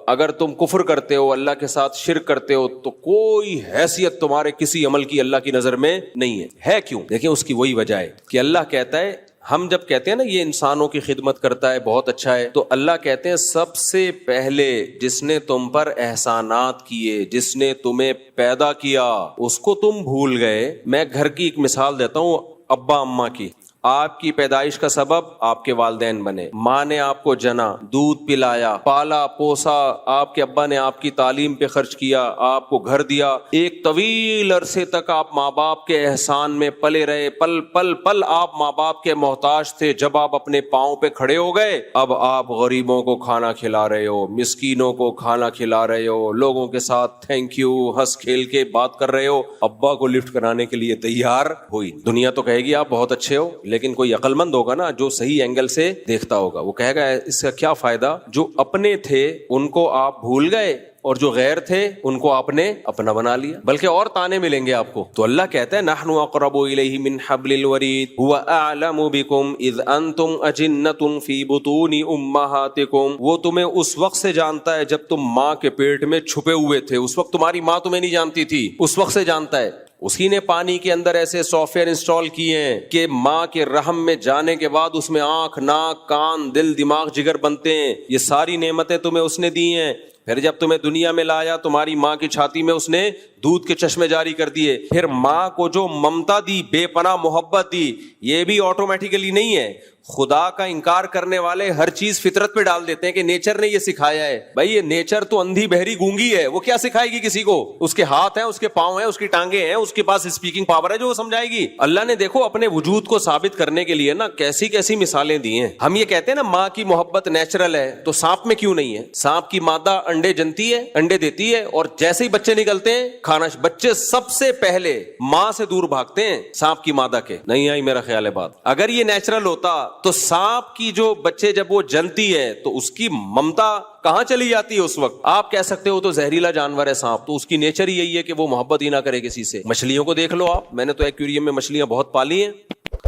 اگر تم کفر کرتے ہو, اللہ کے ساتھ شرک کرتے ہو, تو کوئی حیثیت تمہارے کسی عمل کی اللہ کی نظر میں نہیں ہے کیوں؟ دیکھیں اس کی وہی وجہ ہے کہ اللہ کہتا ہے, ہم جب کہتے ہیں نا یہ انسانوں کی خدمت کرتا ہے, بہت اچھا ہے, تو اللہ کہتے ہیں سب سے پہلے جس نے تم پر احسانات کیے, جس نے تمہیں پیدا کیا, اس کو تم بھول گئے. میں گھر کی ایک مثال دیتا ہوں, ابا اماں کی. آپ کی پیدائش کا سبب آپ کے والدین بنے, ماں نے آپ کو جنا, دودھ پلایا, پالا پوسا, آپ کے ابا نے آپ کی تعلیم پہ خرچ کیا, آپ کو گھر دیا, ایک طویل عرصے تک آپ ماں باپ کے احسان میں پلے رہے, پل پل پل آپ ماں باپ کے محتاج تھے. جب آپ اپنے پاؤں پہ کھڑے ہو گئے, اب آپ غریبوں کو کھانا کھلا رہے ہو, مسکینوں کو کھانا کھلا رہے ہو, لوگوں کے ساتھ تھینک یو ہنس کھیل کے بات کر رہے ہو. ابا کو لفٹ کرانے کے لیے تیار ہوئی. دنیا تو کہے گی آپ بہت اچھے ہو, لیکن کوئی عقل مند ہوگا نا جو صحیح اینگل سے دیکھتا ہوگا, وہ کہے گا اس کا کیا فائدہ, جو اپنے تھے ان کو آپ بھول گئے, اور جو غیر تھے ان کو آپ نے اپنا بنا لیا. بلکہ اور تانے ملیں گے آپ کو. تو اللہ کہتا ہے نحن اقرب الیہ من حبل الورید هو اعلم بکم اذ انتم اجنۃ فی بطون امہاتکم. وہ تمہیں اس وقت سے جانتا ہے جب تم ماں کے پیٹ میں چھپے ہوئے تھے, اس وقت تمہاری ماں تمہیں نہیں جانتی تھی, اس وقت سے جانتا ہے. اسی نے پانی کے اندر ایسے سافٹ ویئر انسٹال کیے ہیں کہ ماں کے رحم میں جانے کے بعد اس میں آنکھ, ناک, کان, دل, دماغ, جگر بنتے ہیں. یہ ساری نعمتیں تمہیں اس نے دی ہیں. پھر جب تمہیں دنیا میں لایا, تمہاری ماں کی چھاتی میں اس نے دودھ کے چشمے جاری کر دیے. پھر ماں کو جو ممتا دی, بے پناہ محبت دی, یہ بھی آٹومیٹیکلی نہیں ہے. خدا کا انکار کرنے والے ہر چیز فطرت پہ ڈال دیتے ہیں کہ نیچر نے یہ سکھایا ہے. بھائی یہ نیچر تو اندھی بہری گونگی ہے, وہ کیا سکھائے گی کسی کو؟ اس کے ہاتھ ہیں, اس کے پاؤں ہیں, اس کی ٹانگیں ہیں, اس کے پاس اسپیکنگ پاور ہے جو وہ سمجھائے گی. اللہ نے دیکھو اپنے وجود کو ثابت کرنے کے لیے نا کیسی کیسی مثالیں دی ہیں. ہم یہ کہتے ہیں نا ماں کی محبت نیچرل ہے, تو سانپ میں کیوں نہیں ہے؟ سانپ کی مادہ انڈے جنتی ہے, انڈے دیتی ہے, اور جیسے ہی بچے نکلتے ہیں کھانا, بچے سب سے پہلے ماں سے دور بھاگتے ہیں سانپ کی مادہ کے. نہیں آئی میرا خیال ہے بات. اگر یہ نیچرل ہوتا تو سانپ کی جو بچے جب وہ جنتی ہے تو اس کی ممتا کہاں چلی جاتی ہے اس وقت؟ آپ کہہ سکتے ہو تو زہریلا جانور ہے سانپ, تو اس کی نیچر ہی یہی ہے کہ وہ محبت ہی نہ کرے کسی سے. مچھلیوں کو دیکھ لو آپ, میں نے تو ایکویریم میں مچھلیاں بہت پالی ہیں.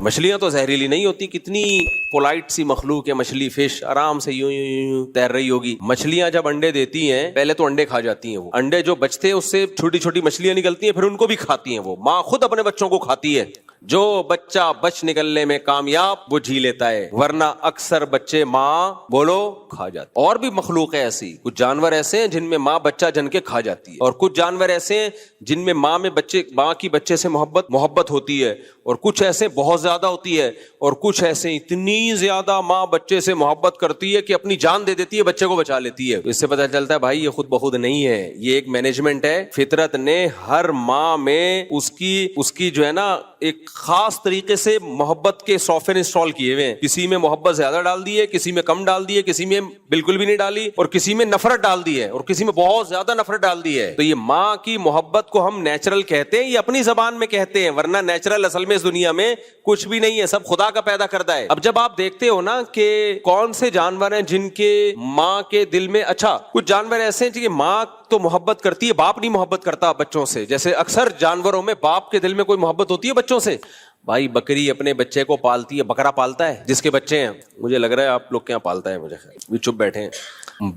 مچھلیاں تو زہریلی نہیں ہوتی, کتنی پولائٹ سی مخلوق ہے مچھلی. فش آرام سے یوں یوں تیر رہی ہوگی. مچھلیاں جب انڈے دیتی ہیں پہلے تو انڈے کھا جاتی ہیں, وہ انڈے جو بچتے ہیں اس سے چھوٹی چھوٹی مچھلیاں نکلتی ہیں, پھر ان کو بھی کھاتی ہیں. وہ ماں خود اپنے بچوں کو کھاتی ہے. جو بچہ بچ نکلنے میں کامیاب وہ جی لیتا ہے، ورنہ اکثر بچے ماں بولو کھا جاتے. اور بھی مخلوق ہے ایسی، کچھ جانور ایسے ہیں جن میں ماں بچہ جن کے کھا جاتی ہے، اور کچھ جانور ایسے ہیں جن میں ماں کی بچے سے محبت ہوتی ہے، اور کچھ ایسے بہت زیادہ ہوتی ہے، اور کچھ ایسے اتنی زیادہ ماں بچے سے محبت کرتی ہے کہ اپنی جان دے دیتی ہے، بچے کو بچا لیتی ہے. اس سے پتہ چلتا ہے بھائی یہ خود بخود نہیں ہے، یہ ایک مینجمنٹ ہے. فطرت نے ہر ماں میں اس کی جو ہے نا ایک خاص طریقے سے محبت کے سافٹ ویئر انسٹال کیے ہوئے ہیں. کسی میں محبت زیادہ ڈال دی ہے، کسی میں کم ڈال دی ہے، کسی میں بالکل بھی نہیں ڈالی، اور کسی میں نفرت ڈال دی ہے، اور کسی میں بہت زیادہ نفرت ڈال دی ہے. تو یہ ماں کی محبت کو ہم نیچرل کہتے ہیں، یہ اپنی زبان میں کہتے ہیں، ورنہ نیچرل اصل میں اس دنیا میں کچھ بھی نہیں ہے، سب خدا کا پیدا کردہ ہے. اب جب آپ دیکھتے ہو نا کہ کون سے جانور ہیں جن کے ماں کے دل میں، اچھا کچھ جانور ایسے ہیں کہ ماں تو محبت کرتی ہے، باپ نہیں محبت کرتا بچوں سے. جیسے اکثر جانوروں میں باپ کے دل میں کوئی محبت ہوتی ہے بچوں سے. بھائی بکری اپنے بچے کو پالتی ہے، بکرا پالتا ہے جس کے بچے ہیں، مجھے لگ رہا ہے آپ لوگ کیا پالتا ہے، مجھے خیر بھی چپ بیٹھے ہیں.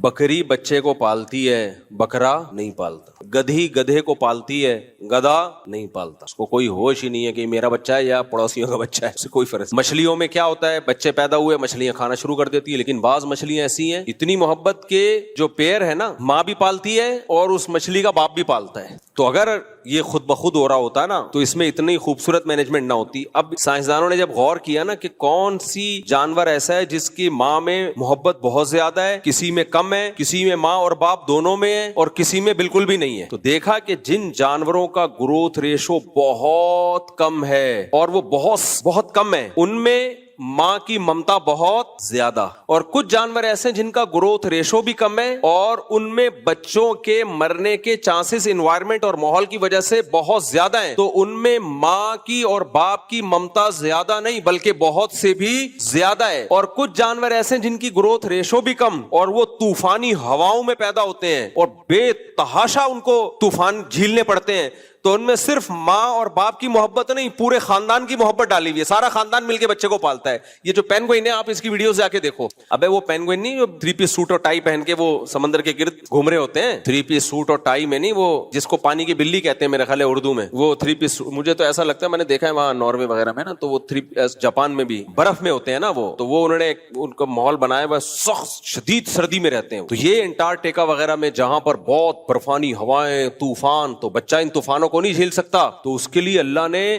بکری بچے کو پالتی ہے، بکرا نہیں پالتا. گدھی گدھے کو پالتی ہے، گدھا نہیں پالتا. اس کو کوئی ہوش ہی نہیں ہے کہ میرا بچہ ہے یا پڑوسیوں کا بچہ ہے، اس سے کوئی فرق. مچھلیوں میں کیا ہوتا ہے، بچے پیدا ہوئے مچھلیاں کھانا شروع کر دیتی ہے، لیکن بعض مچھلیاں ایسی ہیں اتنی محبت کے جو پیر ہے نا، ماں بھی پالتی ہے اور اس مچھلی کا باپ بھی پالتا ہے. تو اگر یہ خود بخود ہو رہا ہوتا نا تو اس میں اتنی خوبصورت مینجمنٹ نہ ہوتی. اب سائنسدانوں نے جب غور کیا نا کہ کون سی جانور ایسا ہے جس کی ماں میں محبت بہت زیادہ ہے، کسی میں کم ہے، کسی میں ماں اور باپ دونوں میں ہے، اور کسی میں بالکل بھی نہیں ہے، تو دیکھا کہ جن جانوروں کا گروتھ ریشو بہت کم ہے، اور وہ بہت کم ہے، ان میں ماں کی ممتا بہت زیادہ. اور کچھ جانور ایسے ہیں جن کا گروتھ ریشو بھی کم ہے، اور ان میں بچوں کے مرنے کے چانسز انوائرمنٹ اور ماحول کی وجہ سے بہت زیادہ ہیں. تو ان میں ماں کی اور باپ کی ممتا زیادہ نہیں بلکہ بہت سے بھی زیادہ ہے. اور کچھ جانور ایسے ہیں جن کی گروتھ ریشو بھی کم، اور وہ طوفانی ہواؤں میں پیدا ہوتے ہیں، اور بے تحاشا ان کو طوفان جھیلنے پڑتے ہیں. تو ان میں صرف ماں اور باپ کی محبت نہیں، پورے خاندان کی محبت ڈالی ہوئی ہے، سارا خاندان مل کے بچے کو پالتا ہے. یہ جو پینگوئن ہے، آپ اس کی ویڈیو سے آ کے دیکھو. ابے وہ پینگوئن نہیں جو 3 پیس سوٹ اور ٹائی پہن کے وہ سمندر کے گرد گھوم رہے ہوتے ہیں، 3 پیس سوٹ اور ٹائی میں نہیں، وہ جس کو پانی کی بلی کہتے ہیں میرے خیال ہے اردو میں، وہ 3 پیس. مجھے تو ایسا لگتا ہے، میں نے دیکھا ہے وہاں ناروے وغیرہ میں نا، تو وہ 3 جاپان میں بھی برف میں ہوتے ہیں نا وہ، تو وہ انہوں نے ان کا ماحول بنایا ہوا، سخت شدید سردی میں رہتے ہیں. تو یہ انٹارکٹیکا وغیرہ میں جہاں پر بہت برفانی ہوائیں، طوفان، تو بچہ ان طوفانوں کو نہیں جھیل سکتا. تو اس کے لیے اللہ نے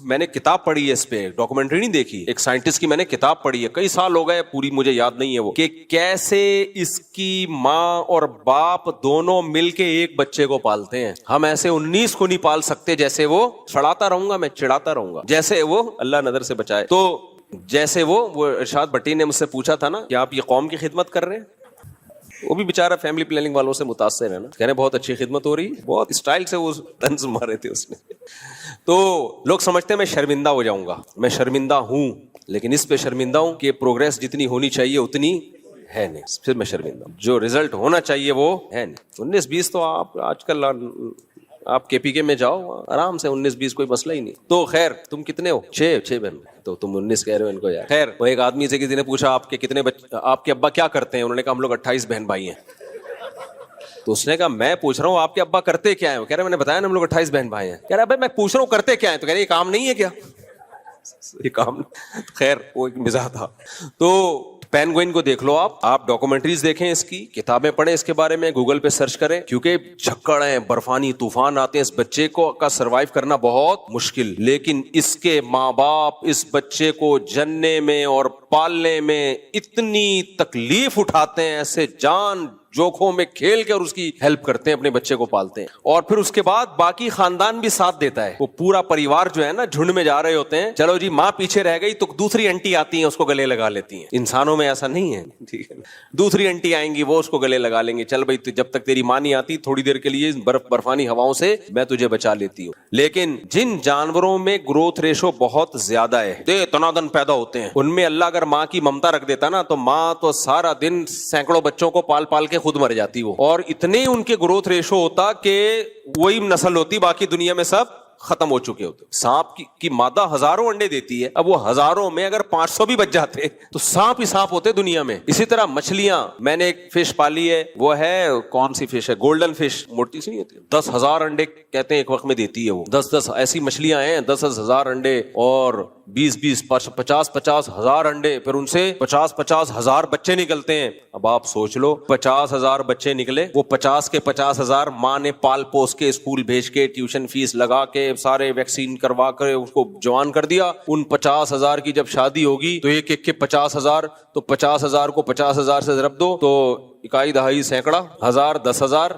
میں نے کتاب پڑھی ہے، اس پہ ڈاکومنٹری نہیں دیکھی، ایک سائنٹسٹ کی میں نے کتاب پڑھی ہے، کئی سال ہو گئے، پوری مجھے یاد نہیں ہے وہ، کہ کیسے اس کی ماں اور باپ دونوں مل کے ایک بچے کو پالتے ہیں. ہم ایسے 19 کو نہیں پال سکتے، جیسے وہ چڑھاتا رہوں گا، میں چڑھاتا رہوں گا، جیسے وہ اللہ نظر سے بچائے. تو جیسے وہ ارشاد بھٹی نے مجھ سے پوچھا تھا نا کہ آپ یہ قوم کی خدمت کر رہے ہیں، وہ بھی بیچارہ فیملی پلاننگ والوں سے متاثر ہے نا، کہنے بہت اچھی خدمت ہو رہی، بہت اسٹائل سے وہ طنز مارے تھے اس نے. تو لوگ سمجھتے ہیں میں شرمندہ ہو جاؤں گا، میں شرمندہ ہوں، لیکن اس پہ شرمندہ ہوں کہ پروگریس جتنی ہونی چاہیے اتنی ہے نہیں، پھر میں شرمندہ ہوں. جو رزلٹ ہونا چاہیے وہ ہے نہیں. 19-20 تو آپ آج کل آپ کے پی کے میں جاؤ آرام سے، 19-20 کوئی مسئلہ ہی نہیں. تو خیر تم کتنے ہو؟ 6 بہن، تو تم 19 کہہ رہے ہو ان کو یار. خیر وہ ایک آدمی سے کسی نے پوچھا آپ کے کتنے بچے، آپ کے ابا کیا کرتے ہیں؟ انہوں نے کہا ہم لوگ 28 بہن بھائی ہیں. تو اس نے کہا میں پوچھ رہا ہوں آپ کے ابا کرتے کیا ہیں؟ کہہ رہے میں نے بتایا نا ہم لوگ 28 بہن بھائی ہیں. کہہ رہا بھائی میں پوچھ رہا ہوں کرتے کیا ہیں؟ تو کہہ رہے یہ کام نہیں ہے کیا؟ یہ کام. خیر وہ ایک مزاح تھا. تو پینگوئن کو دیکھ لو، آپ ڈاکومنٹریز دیکھیں، اس کی کتابیں پڑھیں اس کے بارے میں، گوگل پہ سرچ کریں، کیونکہ جھکڑ ہیں، برفانی طوفان آتے ہیں، اس بچے کو کا سروائیو کرنا بہت مشکل. لیکن اس کے ماں باپ اس بچے کو جننے میں اور پالنے میں اتنی تکلیف اٹھاتے ہیں، ایسے جان جوکھوں میں کھیل کے اور اس کی ہیلپ کرتے ہیں، اپنے بچے کو پالتے ہیں. اور پھر اس کے بعد باقی خاندان بھی ساتھ دیتا ہے. وہ پورا پریوار جو ہے نا جھنڈ میں جا رہے ہوتے ہیں، چلو جی ماں پیچھے رہ گئی تو دوسری انٹی آتی ہیں اس کو گلے لگا لیتی ہیں. انسانوں میں ایسا نہیں ہے، ٹھیک ہے، دوسری انٹی آئیں گی وہ اس کو گلے لگا لیں گے، چل بھائی جب تک تیری ماں نہیں آتی تھوڑی دیر کے لیے برفانی ہواؤں سے میں تجھے بچا لیتی ہوں. لیکن جن جانوروں میں گروتھ ریشو بہت زیادہ ہے، تنادن پیدا ہوتے ہیں، ان میں اللہ اگر ماں کی ممتا رکھ دیتا نا تو ماں تو سارا دن سینکڑوں بچوں کو پال پال کے خود مر جاتی وہ، اور اتنے ان کے گروتھ ریشو ہوتا کہ وہی نسل ہوتی، باقی دنیا میں سب ختم ہو چکے ہوتے. سانپ کی مادہ ہزاروں انڈے دیتی ہے, اب وہ ہزاروں میں اگر 500 بھی بچ جاتے تو سانپ ہی سانپ ہوتے دنیا میں. اسی طرح مچھلیاں, میں نے ایک فش پالی ہے, وہ ہے کون سی فش ہے, گولڈن فش, موٹی سی نہیں ہوتی, 10,000 انڈے کہتے ہیں ایک وقت میں دیتی ہے وہ. 10 ایسی مچھلیاں ہیں, 10,000 انڈے اور 20 50 ہزار انڈے, پھر ان سے 50 ہزار بچے نکلتے ہیں. اب آپ سوچ لو 50,000 بچے نکلے, وہ 50 کے 50,000 ماں نے پال پوس کے اسکول بھیج کے ٹیوشن فیس لگا کے سارے ویکسین کروا کر اس کو جوان کر دیا. ان 50,000 کی جب شادی ہوگی تو ایک ایک کے 50,000, تو 50,000 کو 50,000 سے ضرب دو تو اکائی دہائی سینکڑا ہزار 10,000,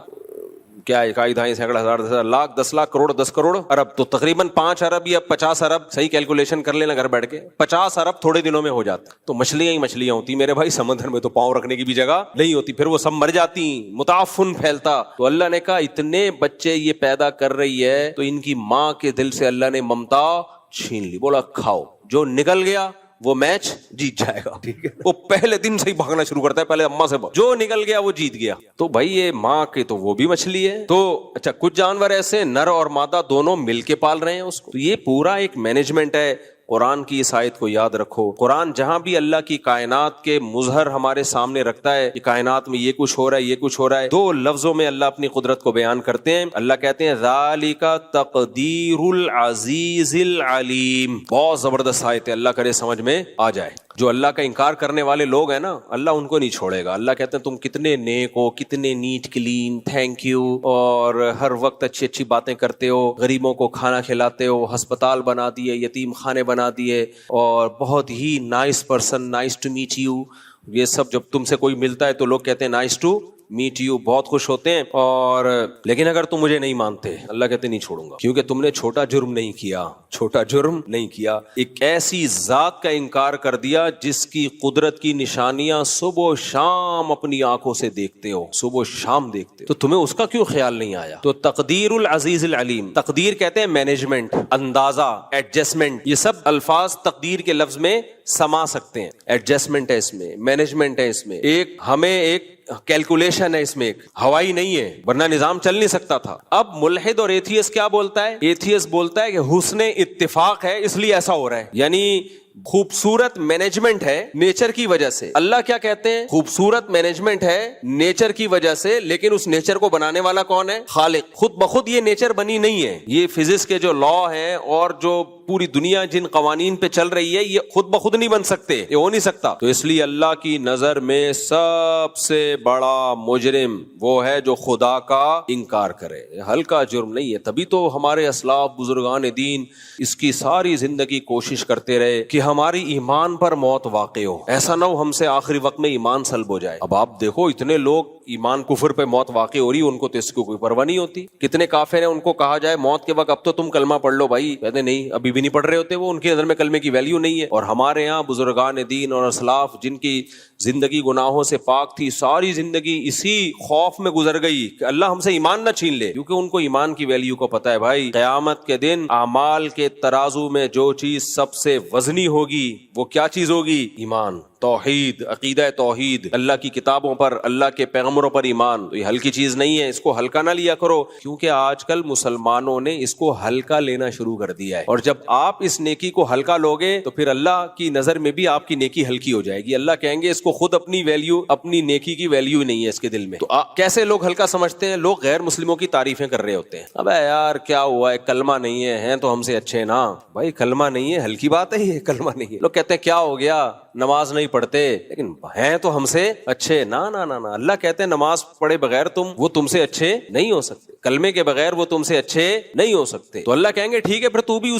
کیا اکائی دہائی سینکڑا ہزار 10,000 لاکھ 10 لاکھ کروڑ 10 کروڑ ارب, تو تقریباً 5 ارب یا 50 ارب, صحیح کیلکولیشن کر لینا گھر بیٹھ کے, 50 ارب تھوڑے دنوں میں ہو جاتا. تو مچھلیاں ہی مچھلیاں ہوتی میرے بھائی, سمندر میں تو پاؤں رکھنے کی بھی جگہ نہیں ہوتی, پھر وہ سب مر جاتی, متعفن پھیلتا. تو اللہ نے کہا اتنے بچے یہ پیدا کر رہی ہے تو ان کی ماں کے دل سے اللہ نے ممتا چھین لی, بولا کھاؤ, جو نکل گیا وہ میچ جیت جائے گا. ٹھیک ہے, وہ پہلے دن سے ہی بھاگنا شروع کرتا ہے, پہلے اماں سے جو نکل گیا وہ جیت گیا. تو بھائی یہ ماں کے تو وہ بھی مچھلی ہے. تو اچھا کچھ جانور ایسے نر اور مادہ دونوں مل کے پال رہے ہیں اس کو, تو یہ پورا ایک مینجمنٹ ہے. قرآن کی اس آیت کو یاد رکھو. قرآن جہاں بھی اللہ کی کائنات کے مظہر ہمارے سامنے رکھتا ہے کہ کائنات میں یہ کچھ ہو رہا ہے, یہ کچھ ہو رہا ہے, 2 لفظوں میں اللہ اپنی قدرت کو بیان کرتے ہیں. اللہ کہتے ہیں ذالک تقدیر العزیز العلیم. بہت زبردست آیت ہے, اللہ کرے سمجھ میں آ جائے. جو اللہ کا انکار کرنے والے لوگ ہیں نا, اللہ ان کو نہیں چھوڑے گا. اللہ کہتے ہیں تم کتنے نیک ہو, کتنے نیٹ کلین, تھینک یو, اور ہر وقت اچھی اچھی باتیں کرتے ہو, غریبوں کو کھانا کھلاتے ہو, ہسپتال بنا دیے, یتیم خانے بنا دیے, اور بہت ہی nice person, nice to meet you. یہ سب جب تم سے کوئی ملتا ہے تو لوگ کہتے ہیں نائس ٹو میٹ یو, بہت خوش ہوتے ہیں. اور لیکن اگر تم مجھے نہیں مانتے, اللہ کہتے نہیں چھوڑوں گا, کیونکہ تم نے چھوٹا جرم نہیں کیا, چھوٹا جرم نہیں کیا. ایک ایسی ذات کا انکار کر دیا جس کی قدرت کی نشانیاں صبح و شام اپنی آنکھوں سے دیکھتے ہو, صبح و شام دیکھتے ہو, تو تمہیں اس کا کیوں خیال نہیں آیا؟ تو تقدیر العزیز العلیم, تقدیر کہتے ہیں مینجمنٹ, اندازہ, ایڈجسٹمنٹ. یہ سب الفاظ تقدیر کے لفظ میں سما سکتے ہیں. ایڈجسٹمنٹ ہے اس میں, مینجمنٹ ہے اس میں, ایک ہمیں ایک کیلکولیشن ہے اس میں, ایک ہوائی نہیں ہے, ورنہ نظام چل نہیں سکتا تھا. اب ملحد اور ایتھیس کیا بولتا ہے؟ ایتھیس بولتا ہے کہ حسن اتفاق ہے اس لیے ایسا ہو رہا ہے, یعنی خوبصورت مینجمنٹ ہے نیچر کی وجہ سے. اللہ کیا کہتے ہیں؟ خوبصورت مینجمنٹ ہے نیچر کی وجہ سے, لیکن اس نیچر کو بنانے والا کون ہے؟ خالق. خود بخود یہ نیچر بنی نہیں ہے. یہ فزکس کے جو لا ہیں اور جو پوری دنیا جن قوانین پہ چل رہی ہے, یہ خود بخود نہیں بن سکتے, یہ ہو نہیں سکتا. تو اس لیے اللہ کی نظر میں سب سے بڑا مجرم وہ ہے جو خدا کا انکار کرے. ہلکا جرم نہیں ہے. تبھی تو ہمارے اسلاف بزرگان دین اس کی ساری زندگی کوشش کرتے رہے کہ ہماری ایمان پر موت واقع ہو, ایسا نہ ہو ہم سے آخری وقت میں ایمان سلب ہو جائے. اب آپ دیکھو اتنے لوگ ایمان کفر پہ موت واقع ہو رہی, ان کو تو اس کی کوئی پرواہ نہیں ہوتی. کتنے کافر ہیں, ان کو کہا جائے موت کے وقت اب تو تم کلمہ پڑھ لو بھائی, کہتے نہیں ابھی بھی نہیں پڑھ رہے ہوتے, وہ ان کی نظر میں کلمے کی ویلیو نہیں ہے. اور ہمارے یہاں بزرگان دین اور اسلاف جن کی زندگی گناہوں سے پاک تھی, ساری زندگی اسی خوف میں گزر گئی کہ اللہ ہم سے ایمان نہ چھین لے, کیونکہ ان کو ایمان کی ویلیو کو پتہ ہے. بھائی قیامت کے دن اعمال کے ترازو میں جو چیز سب سے وزنی ہوگی وہ کیا چیز ہوگی؟ ایمان, توحید, عقیدہ توحید, اللہ کی کتابوں پر, اللہ کے پیغمبروں پر ایمان. تو یہ ہلکی چیز نہیں ہے, اس کو ہلکا نہ لیا کرو, کیونکہ آج کل مسلمانوں نے اس کو ہلکا لینا شروع کر دیا ہے. اور جب آپ اس نیکی کو ہلکا لوگے تو پھر اللہ کی نظر میں بھی آپ کی نیکی ہلکی ہو جائے گی. اللہ کہیں گے اس کو خود اپنی ویلیو, اپنی نیکی کی ویلیو نہیں ہے اس کے دل میں. تو کیسے لوگ ہلکا سمجھتے ہیں؟ لوگ غیر مسلموں کی تعریفیں کر رہے ہوتے ہیں. ابے یار کیا ہوا ہے, کلمہ نہیں ہے, ہیں تو ہم سے اچھے نا. بھائی کلمہ نہیں ہے, ہلکی بات ہے یہ, کلمہ نہیں ہے. لوگ کہتے ہیں کیا ہو گیا, نماز نہیں پڑھتے, لیکن ہیں تو ہم سے اچھے. نا نا نا نا, اللہ کہتے ہیں نماز پڑھے بغیر وہ تم سے اچھے نہیں ہو سکتے, کلمے کے بغیر وہ تم سے اچھے نہیں ہو سکتے. تو اللہ کہیں گے ٹھیک ہے پھر تو بھی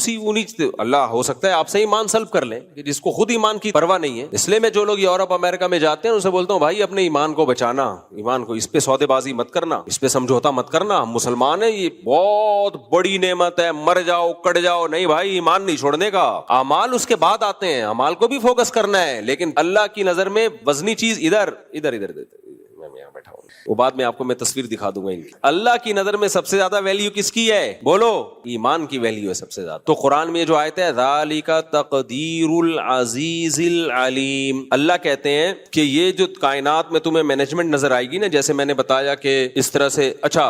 اللہ ہو سکتا ہے آپ سے ایمان سلب کر لیں, جس کو خود ایمان کی پرواہ نہیں ہے. اس لیے میں جو لوگ یورپ امریکہ میں جاتے ہیں ان سے بولتا ہوں بھائی اپنے ایمان کو بچانا, ایمان کو, اس پہ سودے بازی مت کرنا, اس پہ سمجھوتا مت کرنا. ہم مسلمان ہیں, یہ بہت بڑی نعمت ہے, مر جاؤ کٹ جاؤ نہیں بھائی, ایمان نہیں چھوڑنے کا. اعمال اس کے بعد آتے ہیں, اعمال کو بھی فوکس کرنا ہے, لیکن اللہ کی نظر میں وزنی چیز ادھر ادھر ادھر, میں یہاں بیٹھا ہوں, وہ بعد میں آپ کو میں تصویر دکھا دوں گا ان کی. اللہ کی نظر میں سب سے زیادہ ویلیو کس کی ہے؟ بولو, ایمان کی ویلیو ہے سب سے زیادہ. تو قرآن میں جو آیت ہے ذالک تقدیر العزیز العلیم, اللہ کہتے ہیں کہ یہ جو کائنات میں تمہیں مینجمنٹ نظر آئے گی نا, جیسے میں نے بتایا کہ اس طرح سے, اچھا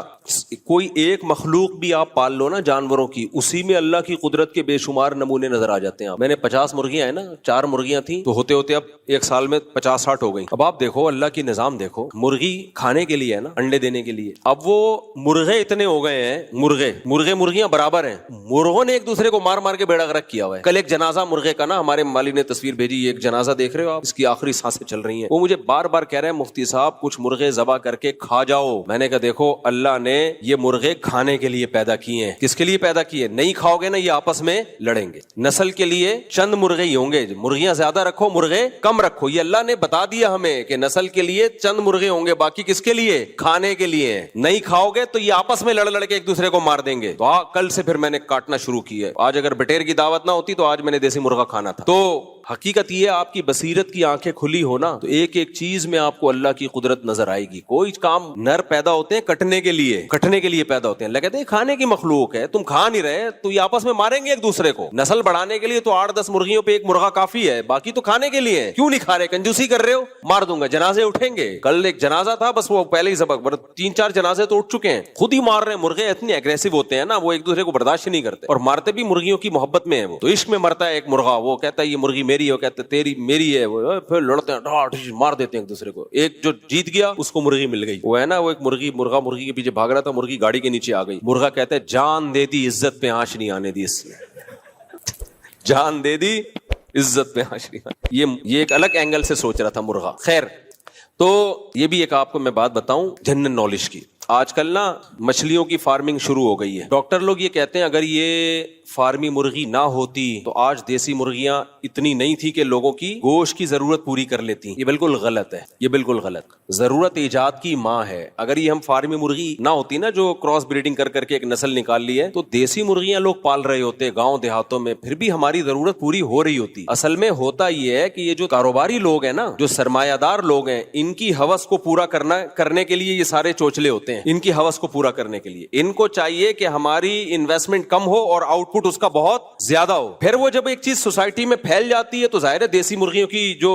کوئی ایک مخلوق بھی آپ پال لو نا جانوروں کی, اسی میں اللہ کی قدرت کے بے شمار نمونے نظر آ جاتے ہیں. میں نے 50 مرغیاں ہیں نا, 4 مرغیاں تھیں تو ہوتے ہوتے اب ایک سال میں 50-60 ہو گئی. اب آپ دیکھو اللہ کی نظام دیکھو, مرغی کھانے کے لیے ہے نا, انڈے دینے کے لیے. اب وہ مرغے اتنے ہو گئے ہیں, مرغیاں برابر ہیں, مرغوں نے ایک دوسرے کو مار مار کے بیڑا غرق کیا ہوا ہے. کل ایک جنازہ مرغے کا نا, ہمارے مالی نے تصویر بھیجی, ایک جنازہ دیکھ رہے ہو آپ, اس کی آخری سانسیں چل رہی ہیں. وہ مجھے بار بار کہہ رہے ہیں مفتی صاحب کچھ مرغے ذبح کر کے کھا جاؤ. میں نے کہا دیکھو اللہ نے یہ مرغے کھانے کے لیے پیدا کیے ہیں. کس کے لیے پیدا کیے؟ نہیں کھاؤ گے نا یہ آپس میں لڑیں گے. نسل کے لیے چند مرغے ہی ہوں گے, مرغیاں زیادہ رکھو مرغے کم رکھو, یہ اللہ نے بتا دیا ہمیں کہ نسل کے لیے چند مرغے ہوں گے, باقی کس کے لیے؟ کھانے کے لیے. نہیں کھاؤ گے تو یہ آپس میں لڑ لڑ کے ایک دوسرے کو مار دیں گے. تو کل سے پھر میں نے کاٹنا شروع کی ہے. آج اگر بٹیر کی دعوت نہ ہوتی تو آج میں نے دیسی مرغا کھانا تھا. تو حقیقت یہ آپ کی بصیرت کی آنکھیں کھلی ہو نا تو ایک ایک چیز میں آپ کو اللہ کی قدرت نظر آئے گی. کوئی کام نر پیدا ہوتے ہیں کٹنے کے لیے پیدا ہوتے ہیں. لگتے ہیں کھانے کی مخلوق ہے, تم کھا نہیں رہے تو یہ آپس میں ماریں گے ایک دوسرے کو. نسل بڑھانے کے لیے تو 8-10 مرغیوں پہ ایک مرغا کافی ہے, باقی تو کھانے کے لیے ہے. کیوں نہیں کھا رہے؟ کنجوسی کر رہے ہو, مار دوں گا. جنازے اٹھیں گے, کل ایک جنازہ تھا بس وہ پہلے ہی سبق, 3-4 جنازے تو اٹھ چکے ہیں, خود ہی مار رہے ہیں. مرغے اتنے اگریسو ہوتے ہیں نا, وہ ایک دوسرے کو برداشت نہیں کرتے, اور مارتے بھی مرغیوں کی محبت میں ہے. وہ تو عشق میں مرتا ہے ایک مرغا, وہ کہتا ہے یہ مرغی میری ہے, وہ کہتا ہے تیری میری ہے, وہ پھر لڑتے ہیں, مار دیتے ہیں ایک دوسرے کو. ایک جو جیت گیا اس کو مرغی مل گئی. وہ ہے نا, وہ ایک مرغی کے پیچھے بھاگ رہا تھا, مرغی گاڑی کے نیچے آ گئی. مرغا کہتا ہے جان دے دی عزت پہ آنچ نہیں آنے دی, اس نے جان دے دی عزت پہ آنچ نہیں آنے. یہ ایک الگ اینگل سے سوچ رہا تھا مرغا. خیر, تو یہ بھی ایک آپ کو میں بات بتاؤں جنرل نالج کی. آج کل نا مچھلیوں کی فارمنگ شروع ہو گئی ہے. ڈاکٹر لوگ یہ کہتے ہیں اگر یہ فارمی مرغی نہ ہوتی تو آج دیسی مرغیاں اتنی نہیں تھی کہ لوگوں کی گوشت کی ضرورت پوری کر لیتی. یہ بالکل غلط ہے, یہ بالکل غلط. ضرورت ایجاد کی ماں ہے. اگر یہ ہم فارمی مرغی نہ ہوتی نا, جو کراس بریڈنگ کر کے ایک نسل نکال لی ہے, تو دیسی مرغیاں لوگ پال رہے ہوتے گاؤں دیہاتوں میں, پھر بھی ہماری ضرورت پوری ہو رہی ہوتی. اصل میں ہوتا یہ ہے کہ یہ جو کاروباری لوگ ہیں نا, جو سرمایہ دار لوگ ہیں, ان کی ہوس کو پورا کرنے کے لیے یہ سارے چوچلے ہوتے ہیں. ان کی ہوس کو پورا کرنے کے لیے ان کو چاہیے کہ ہماری انویسٹمنٹ کم ہو اور آؤٹ پٹ اس کا بہت زیادہ ہو. پھر وہ جب ایک چیز سوسائٹی میں پھیل جاتی ہے تو ظاہر ہے دیسی مرغیوں کی جو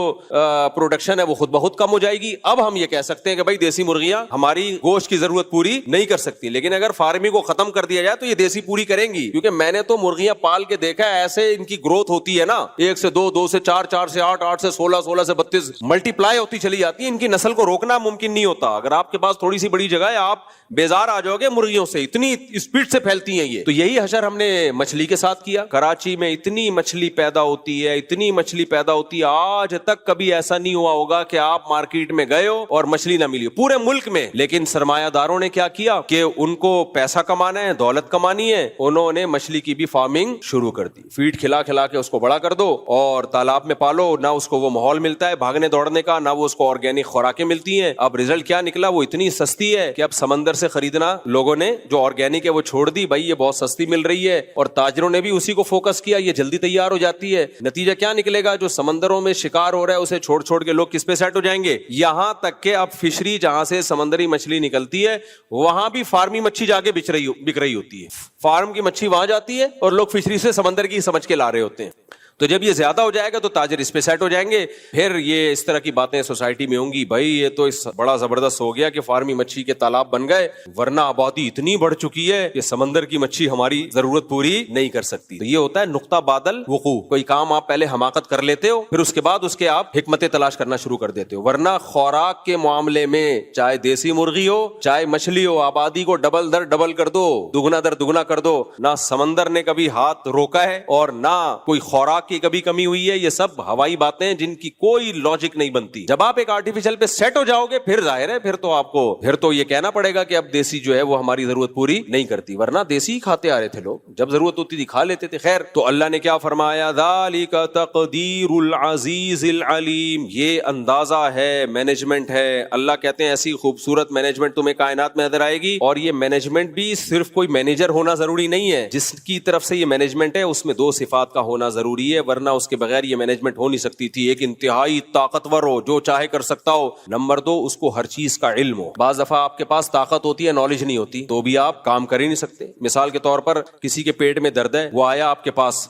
پروڈکشن ہے وہ خود بخود کم ہو جائے گی. اب ہم یہ کہہ سکتے ہیں کہ بھائی دیسی مرغیاں ہماری گوشت کی ضرورت پوری نہیں کر سکتی, لیکن اگر فارمنگ کو ختم کر دیا جائے تو یہ دیسی پوری کریں گی. کیونکہ میں نے تو مرغیاں پال کے دیکھا ہے, ایسے ان کی گروتھ ہوتی ہے نا, 1 سے 2, 2 سے 4, 4 سے 8, 8 سے 16, 16 سے 32 ملٹی پلائی ہوتی چلی جاتی ہے. ان کی نسل کو روکنا ممکن نہیں ہوتا. اگر آپ کے پاس تھوڑی سی بڑی جگہ ہے, آپ بیزار آ جاؤ گے مرغیوں سے, اتنی اسپیڈ سے پھیلتی ہیں یہ. تو یہی حشر ہم نے مچھلی کے ساتھ کیا. کراچی میں اتنی مچھلی پیدا ہوتی ہے, اتنی مچھلی پیدا ہوتی ہے, آج تک کبھی ایسا نہیں ہوا ہوگا کہ آپ مارکیٹ میں گئے ہو اور مچھلی نہ ملی ہو پورے ملک میں. لیکن سرمایہ داروں نے کیا کیا کہ ان کو پیسہ کمانا ہے, دولت کمانی ہے, انہوں نے مچھلی کی بھی فارمنگ شروع کر دی. فیڈ کھلا کھلا کے اس کو بڑا کر دو اور تالاب میں پالو, نہ اس کو وہ ماحول ملتا ہے بھاگنے دوڑنے کا, نہ وہ اس کو آرگینک خوراکیں ملتی ہیں. اب رزلٹ کیا نکلا, وہ اتنی سستی ہے کہ اب سمندر سے خریدنا لوگوں نے جو آرگینک ہے وہ چھوڑ دی. بھائی یہ بہت سستی مل رہی ہے, اور تاجروں نے بھی اسی کو فوکس کیا, یہ جلدی تیار ہو جاتی ہے. نتیجہ کیا نکلے گا, جو سمندروں میں شکار ہو رہا ہے اسے چھوڑ چھوڑ کے لوگ کس پہ سیٹ ہو جائیں گے. یہاں تک کہ اب فشری جہاں سے سمندری مچھلی نکلتی ہے وہاں بھی فارمی مچھلی جا کے بک رہی ہوتی ہے. فارم کی مچھلی وہاں جاتی ہے اور لوگ فشری سے سمندر کی سمجھ کے لا رہے ہوتے ہیں. تو جب یہ زیادہ ہو جائے گا تو تاجر اس پہ سیٹ ہو جائیں گے. پھر یہ اس طرح کی باتیں سوسائٹی میں ہوں گی, بھائی یہ تو اس بڑا زبردست ہو گیا کہ فارمی مچھلی کے تالاب بن گئے, ورنہ آبادی اتنی بڑھ چکی ہے کہ سمندر کی مچھلی ہماری ضرورت پوری نہیں کر سکتی. تو یہ ہوتا ہے نقطہ بادل وقوع. کوئی کام آپ پہلے حماقت کر لیتے ہو, پھر اس کے بعد اس کے آپ حکمتیں تلاش کرنا شروع کر دیتے ہو. ورنہ خوراک کے معاملے میں چاہے دیسی مرغی ہو چاہے مچھلی ہو, آبادی کو ڈبل در ڈبل کر دو, دگنا در دگنا کر دو. نہ سمندر نے کبھی ہاتھ روکا ہے اور نہ کوئی خوراک کی کبھی کمی ہوئی. یہ سب ہوائی باتیں جن کی کوئی لاجک نہیں بنتی. جب آپ ایک آرٹیفیشل پہ سیٹ ہو جاؤ گے پھر ظاہر ہے پھر تو آپ کو پھر تو یہ کہنا پڑے گا کہ اب دیسی جو ہے وہ ہماری ضرورت پوری نہیں کرتی. ورنہ دیسی ہی کھاتے آ رہے تھے لوگ, جب ضرورت ہوتی تھی کھا لیتے تھے. خیر, تو اللہ نے کیا فرمایا, ذالک تقدیر العزیز العلیم. یہ اندازہ ہے, مینجمنٹ ہے. اللہ کہتے ہیں ایسی خوبصورت مینجمنٹ تمہیں کائنات میں نظر آئے گی. اور یہ مینجمنٹ بھی صرف کوئی مینیجر ہونا ضروری نہیں ہے. جس کی طرف سے یہ مینجمنٹ ہے اس میں 2 صفات کا ہونا ضروری ہے. ہے, ورنہ اس کے بغیر یہ مینجمنٹ ہو نہیں سکتی تھی. ایک انتہائی طاقتور ہو, جو چاہے کر سکتا ہو. نمبر 2, اس کو ہر چیز کا علم ہو. بعض دفعہ آپ کے پاس طاقت ہوتی ہے, نالج نہیں ہوتی, تو بھی آپ کام کر ہی نہیں سکتے. مثال کے طور پر کسی کے پیٹ میں درد ہے, وہ آیا آپ کے پاس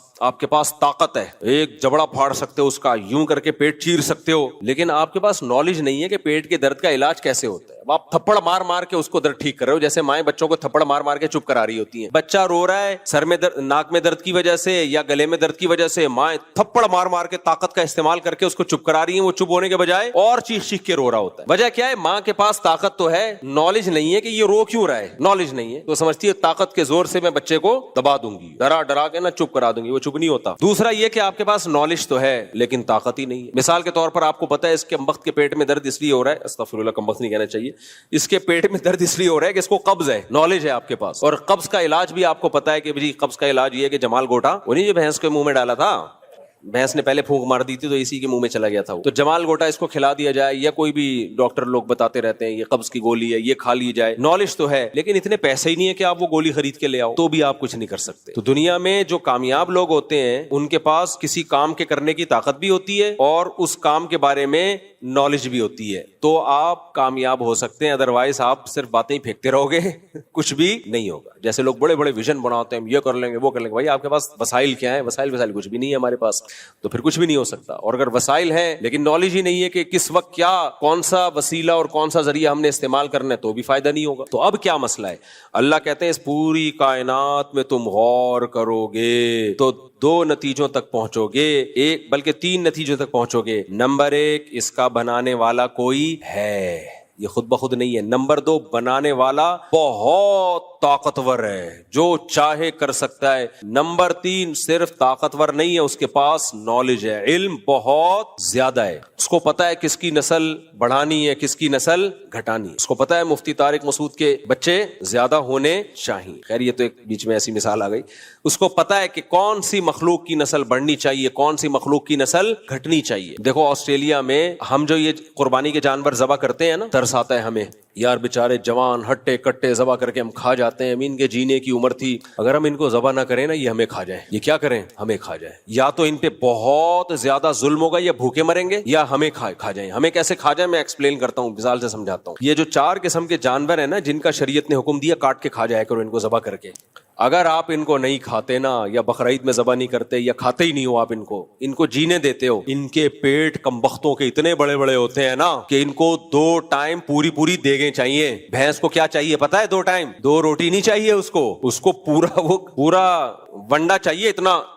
طاقت ہے, ایک جبڑا پھاڑ سکتے ہو اس کا, یوں کر کے پیٹ چیر سکتے ہو, لیکن آپ کے پاس نالج نہیں ہے کہ پیٹ کے درد کا علاج کیسے ہوتا ہے. آپ تھپڑ مار مار کے اس کو درد ٹھیک کر رہے ہو, جیسے مائیں بچوں کو تھپڑ مار مار کے چپ کرا رہی ہوتی ہیں. بچہ رو رہا ہے سر میں درد, ناک میں درد کی وجہ سے یا گلے میں درد کی وجہ سے, مائیں تھپڑ مار مار کے طاقت کا استعمال کر کے اس کو چپ کرا رہی ہیں. وہ چپ ہونے کے بجائے اور چیخ چیخ کے رو رہا ہوتا ہے. وجہ کیا ہے؟ ماں کے پاس طاقت تو ہے, نالج نہیں ہے کہ یہ رو کیوں رہا ہے, نالج نہیں ہے, تو سمجھتی ہے طاقت کے زور سے میں بچے کو دبا دوں گی, ڈرا کے نا چپ کرا دوں گی. وہ چپ نہیں ہوتا. دوسرا یہ کہ آپ کے پاس نالج تو ہے لیکن طاقت ہی نہیں ہے. مثال کے طور پر آپ کو پتا ہے اس کے کمبخت کے پیٹ میں درد اس لیے ہو رہا ہے, استغفر اللہ, کمبخت نہیں کہنا چاہیے, اس کے پیٹ میں درد اس لیے ہو رہا ہے کہ اس کو قبض ہے. نالج ہے آپ کے پاس, اور قبض کا علاج بھی آپ کو پتا ہے کہ جی قبض کا علاج یہ ہے کہ جمال گوٹا, وہ نہیں جو بھینس کے منہ میں ڈالا تھا, بھینس نے پہلے پھونک مار دی تھی تو اسی کے منہ میں چلا گیا تھا, تو جمال گوٹا اس کو کھلا دیا جائے, یا کوئی بھی ڈاکٹر لوگ بتاتے رہتے ہیں یہ قبض کی گولی ہے, یہ کھا لی جائے. نالج تو ہے لیکن اتنے پیسے ہی نہیں ہے کہ آپ وہ گولی خرید کے لے آؤ, تو بھی آپ کچھ نہیں کر سکتے. تو دنیا میں جو کامیاب لوگ ہوتے ہیں ان کے پاس کسی کام کے کرنے کی طاقت بھی ہوتی ہے اور اس کام کے بارے میں نالج بھی ہوتی ہے, تو آپ کامیاب ہو سکتے ہیں. ادروائز آپ صرف باتیں ہی پھینکتے رہو گے, کچھ بھی نہیں ہوگا. جیسے لوگ بڑے بڑے ویژن بناتے ہیں, یہ کر لیں گے وہ کر لیں گے, بھائی آپ کے پاس وسائل کیا ہیں؟ وسائل کچھ بھی نہیں ہے ہمارے پاس, تو پھر کچھ بھی نہیں ہو سکتا. اور اگر وسائل ہیں لیکن نالج ہی نہیں ہے کہ کس وقت کیا, کون سا وسیلہ اور کون سا ذریعہ ہم نے استعمال کرنا ہے, تو بھی فائدہ نہیں ہوگا. تو اب کیا مسئلہ ہے؟ اللہ کہتے ہیں اس پوری کائنات میں تم غور کرو گے تو 2 نتیجوں تک پہنچو گے, ایک بلکہ 3 نتیجوں تک پہنچو گے. نمبر 1, اس کا بنانے والا کوئی ہے, یہ خود بخود نہیں ہے. نمبر 2, بنانے والا بہت طاقتور ہے, جو چاہے کر سکتا ہے. نمبر 3, صرف طاقتور نہیں ہے, اس کے پاس نالج ہے, علم بہت زیادہ ہے. اس کو پتا ہے کس کی نسل بڑھانی ہے, کس کی نسل گھٹانی ہے. اس کو پتا ہے مفتی طارق مسعود کے بچے زیادہ ہونے چاہیے. خیر یہ تو ایک بیچ میں ایسی مثال آ گئی. اس کو پتا ہے کہ کون سی مخلوق کی نسل بڑھنی چاہیے, کون سی مخلوق کی نسل گھٹنی چاہیے. دیکھو آسٹریلیا میں ہم جو یہ قربانی کے جانور ذبح کرتے ہیں نا, ترس آتا ہے ہمیں, یار بیچارے جوان ہٹے کٹے ذبح کر کے ہم کھا جاتے ہیں. ان کے جینے کی عمر تھی, اگر ہم ان کو ذبح نہ کریں نا, یہ ہمیں کھا جائیں. یہ کیا کریں؟ ہمیں کھا جائیں. یا تو ان پہ بہت زیادہ ظلم ہوگا, یا بھوکے مریں گے, یا ہمیں کھا جائیں. ہمیں کیسے کھا جائیں میں ایکسپلین کرتا ہوں, مثال سے سمجھاتا ہوں. یہ جو 4 قسم کے جانور ہیں نا جن کا شریعت نے حکم دیا کاٹ کے کھا جایا کرو ان کو ذبح کر کے, اگر آپ ان کو نہیں کھاتے نا, یا بقرعید میں ذبح نہیں کرتے, یا کھاتے ہی نہیں ہو آپ ان کو جینے دیتے ہو, ان کے پیٹ کمبختوں کے اتنے بڑے بڑے ہوتے ہیں نا کہ ان کو 2 ٹائم پوری دیگیں چاہیے. بھینس کو کیا چاہیے پتا ہے؟ 2 ٹائم, 2 روٹی نہیں چاہیے اس کو پورا ونڈا چاہیے,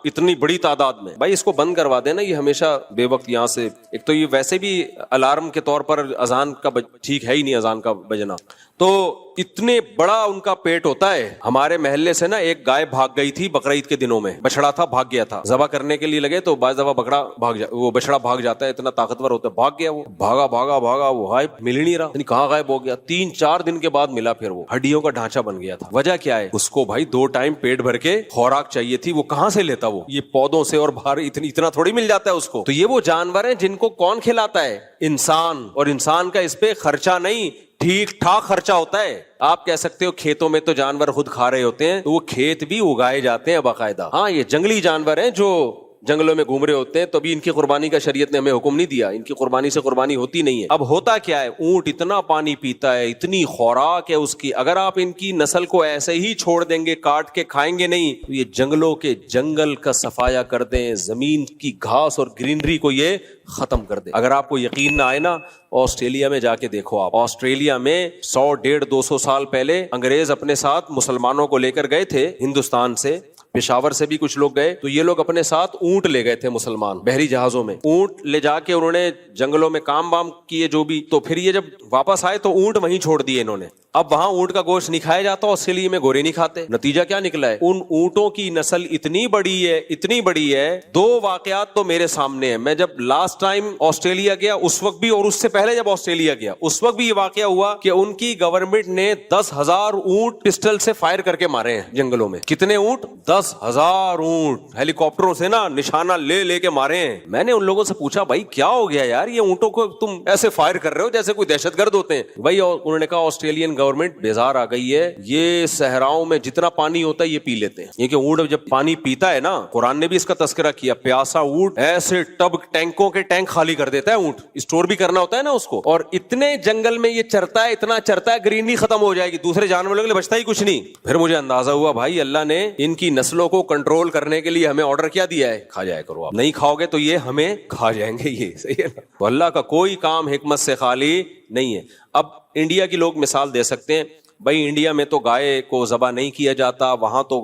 اتنی بڑی تعداد میں. بھائی اس کو بند کروا دینا, یہ ہمیشہ بے وقت یہاں سے, ایک تو یہ ویسے بھی الارم کے طور پر اذان کا ٹھیک ہے ہی نہیں اذان کا بجنا, تو اتنے بڑا ان کا پیٹ ہوتا ہے. ہمارے محلے سے نا ایک گائے بھاگ گئی تھی بقرعید کے دنوں میں, بچڑا تھا بھاگ گیا تھا, ذبح کرنے کے لیے لگے تو بعض دفعہ وہ بچڑا بھاگ جاتا ہے, اتنا طاقتور ہوتا ہے, بھاگ گیا. وہ بھاگا وہ غائب, مل ہی نہیں رہا, یعنی کہاں غائب ہو گیا. 3-4 دن کے بعد ملا, پھر وہ ہڈیوں کا ڈھانچہ بن گیا تھا. وجہ کیا ہے؟ اس کو بھائی 2 ٹائم پیٹ بھر کے خوراک چاہیے تھی. وہ کہاں سے لیتا؟ وہ یہ پودوں سے, اور باہر اتنا تھوڑی مل جاتا ہے اس کو. تو یہ وہ جانور ہیں جن کو کون کھلاتا ہے؟ انسان. اور انسان کا اس پہ خرچہ نہیں, ٹھیک ٹھاک خرچہ ہوتا ہے. آپ کہہ سکتے ہو کھیتوں میں تو جانور خود کھا رہے ہوتے ہیں, تو وہ کھیت بھی اگائے جاتے ہیں باقاعدہ. ہاں یہ جنگلی جانور ہیں جو جنگلوں میں گھوم رہے ہوتے ہیں, تو ابھی ان کی قربانی کا شریعت نے ہمیں حکم نہیں دیا, ان کی قربانی سے قربانی ہوتی نہیں ہے. اب ہوتا کیا ہے؟ اونٹ اتنا پانی پیتا ہے, اتنی خوراک ہے اس کی, اگر آپ ان کی نسل کو ایسے ہی چھوڑ دیں گے, کاٹ کے کھائیں گے نہیں, تو یہ جنگلوں کے جنگل کا صفایا کر دیں, زمین کی گھاس اور گرینری کو یہ ختم کر دے. اگر آپ کو یقین نہ آئے نا, آسٹریلیا میں جا کے دیکھو. آپ آسٹریلیا میں 100-150-200 سال پہلے انگریز اپنے ساتھ مسلمانوں کو لے کر گئے تھے ہندوستان سے, پشاور سے بھی کچھ لوگ گئے, تو یہ لوگ اپنے ساتھ اونٹ لے گئے تھے مسلمان, بحری جہازوں میں اونٹ لے جا کے انہوں نے جنگلوں میں کام وام کیے جو بھی. تو پھر یہ جب واپس آئے تو اونٹ وہیں چھوڑ دیے انہوں نے. اب وہاں اونٹ کا گوشت نہیں کھایا جاتا, آسٹریلیا میں گورے نہیں کھاتے. نتیجہ کیا نکلا ہے؟ ان اونٹوں کی نسل اتنی بڑی ہے. 2 واقعات تو میرے سامنے ہیں. میں جب لاسٹ ٹائم آسٹریلیا گیا اس وقت بھی, اور اس سے پہلے جب آسٹریلیا گیا اس وقت بھی یہ واقعہ ہوا کہ ان کی گورنمنٹ نے 10,000 اونٹ پسٹل سے فائر کر کے مارے ہیں جنگلوں میں. کتنے اونٹ؟ 10,000 اونٹ ہیلی کاپٹروں سے نا نشانہ لے لے کے مارے ہیں. میں نے ان لوگوں سے پوچھا بھائی کیا ہو گیا یار, یہ اونٹوں کو تم ایسے فائر کر رہے ہو جیسے کوئی دہشت گرد ہوتے ہیں. بھائی انہوں نے کہا آسٹریلین گورنمنٹ بیزار آ گئی ہے, یہ صحراؤں میں جتنا پانی ہوتا ہے یہ پی لیتے ہیں. یہ کہ اونٹ جب پانی پیتا ہے نا, قرآن نے بھی اس کا تذکرہ کیا, پیاسا اونٹ ایسے ٹب ٹینکوں کے ٹینک خالی کر دیتا ہے. اونٹ اسٹور بھی کرنا ہوتا ہے نا اس کو, اور اتنے جنگل میں یہ چرتا ہے, اتنا چرتا ہے گرینری ختم ہو جائے گی, دوسرے جانوروں کے لیے بچتا ہی کچھ نہیں. پھر مجھے اندازہ ہوا بھائی اللہ نے ان کی نسلوں کو کنٹرول کرنے کے لیے ہمیں آرڈر کیا دیا ہے, کھا جایا کرو, آپ نہیں کھاؤ گے تو یہ ہمیں کھا جائیں گے. یہ صحیح ہے نا. تو اللہ کا کوئی کام حکمت سے خالی نہیں ہے. اب انڈیا کی لوگ مثال دے سکتے ہیں, بھائی انڈیا میں تو گائے کو ذبح نہیں کیا جاتا, وہاں تو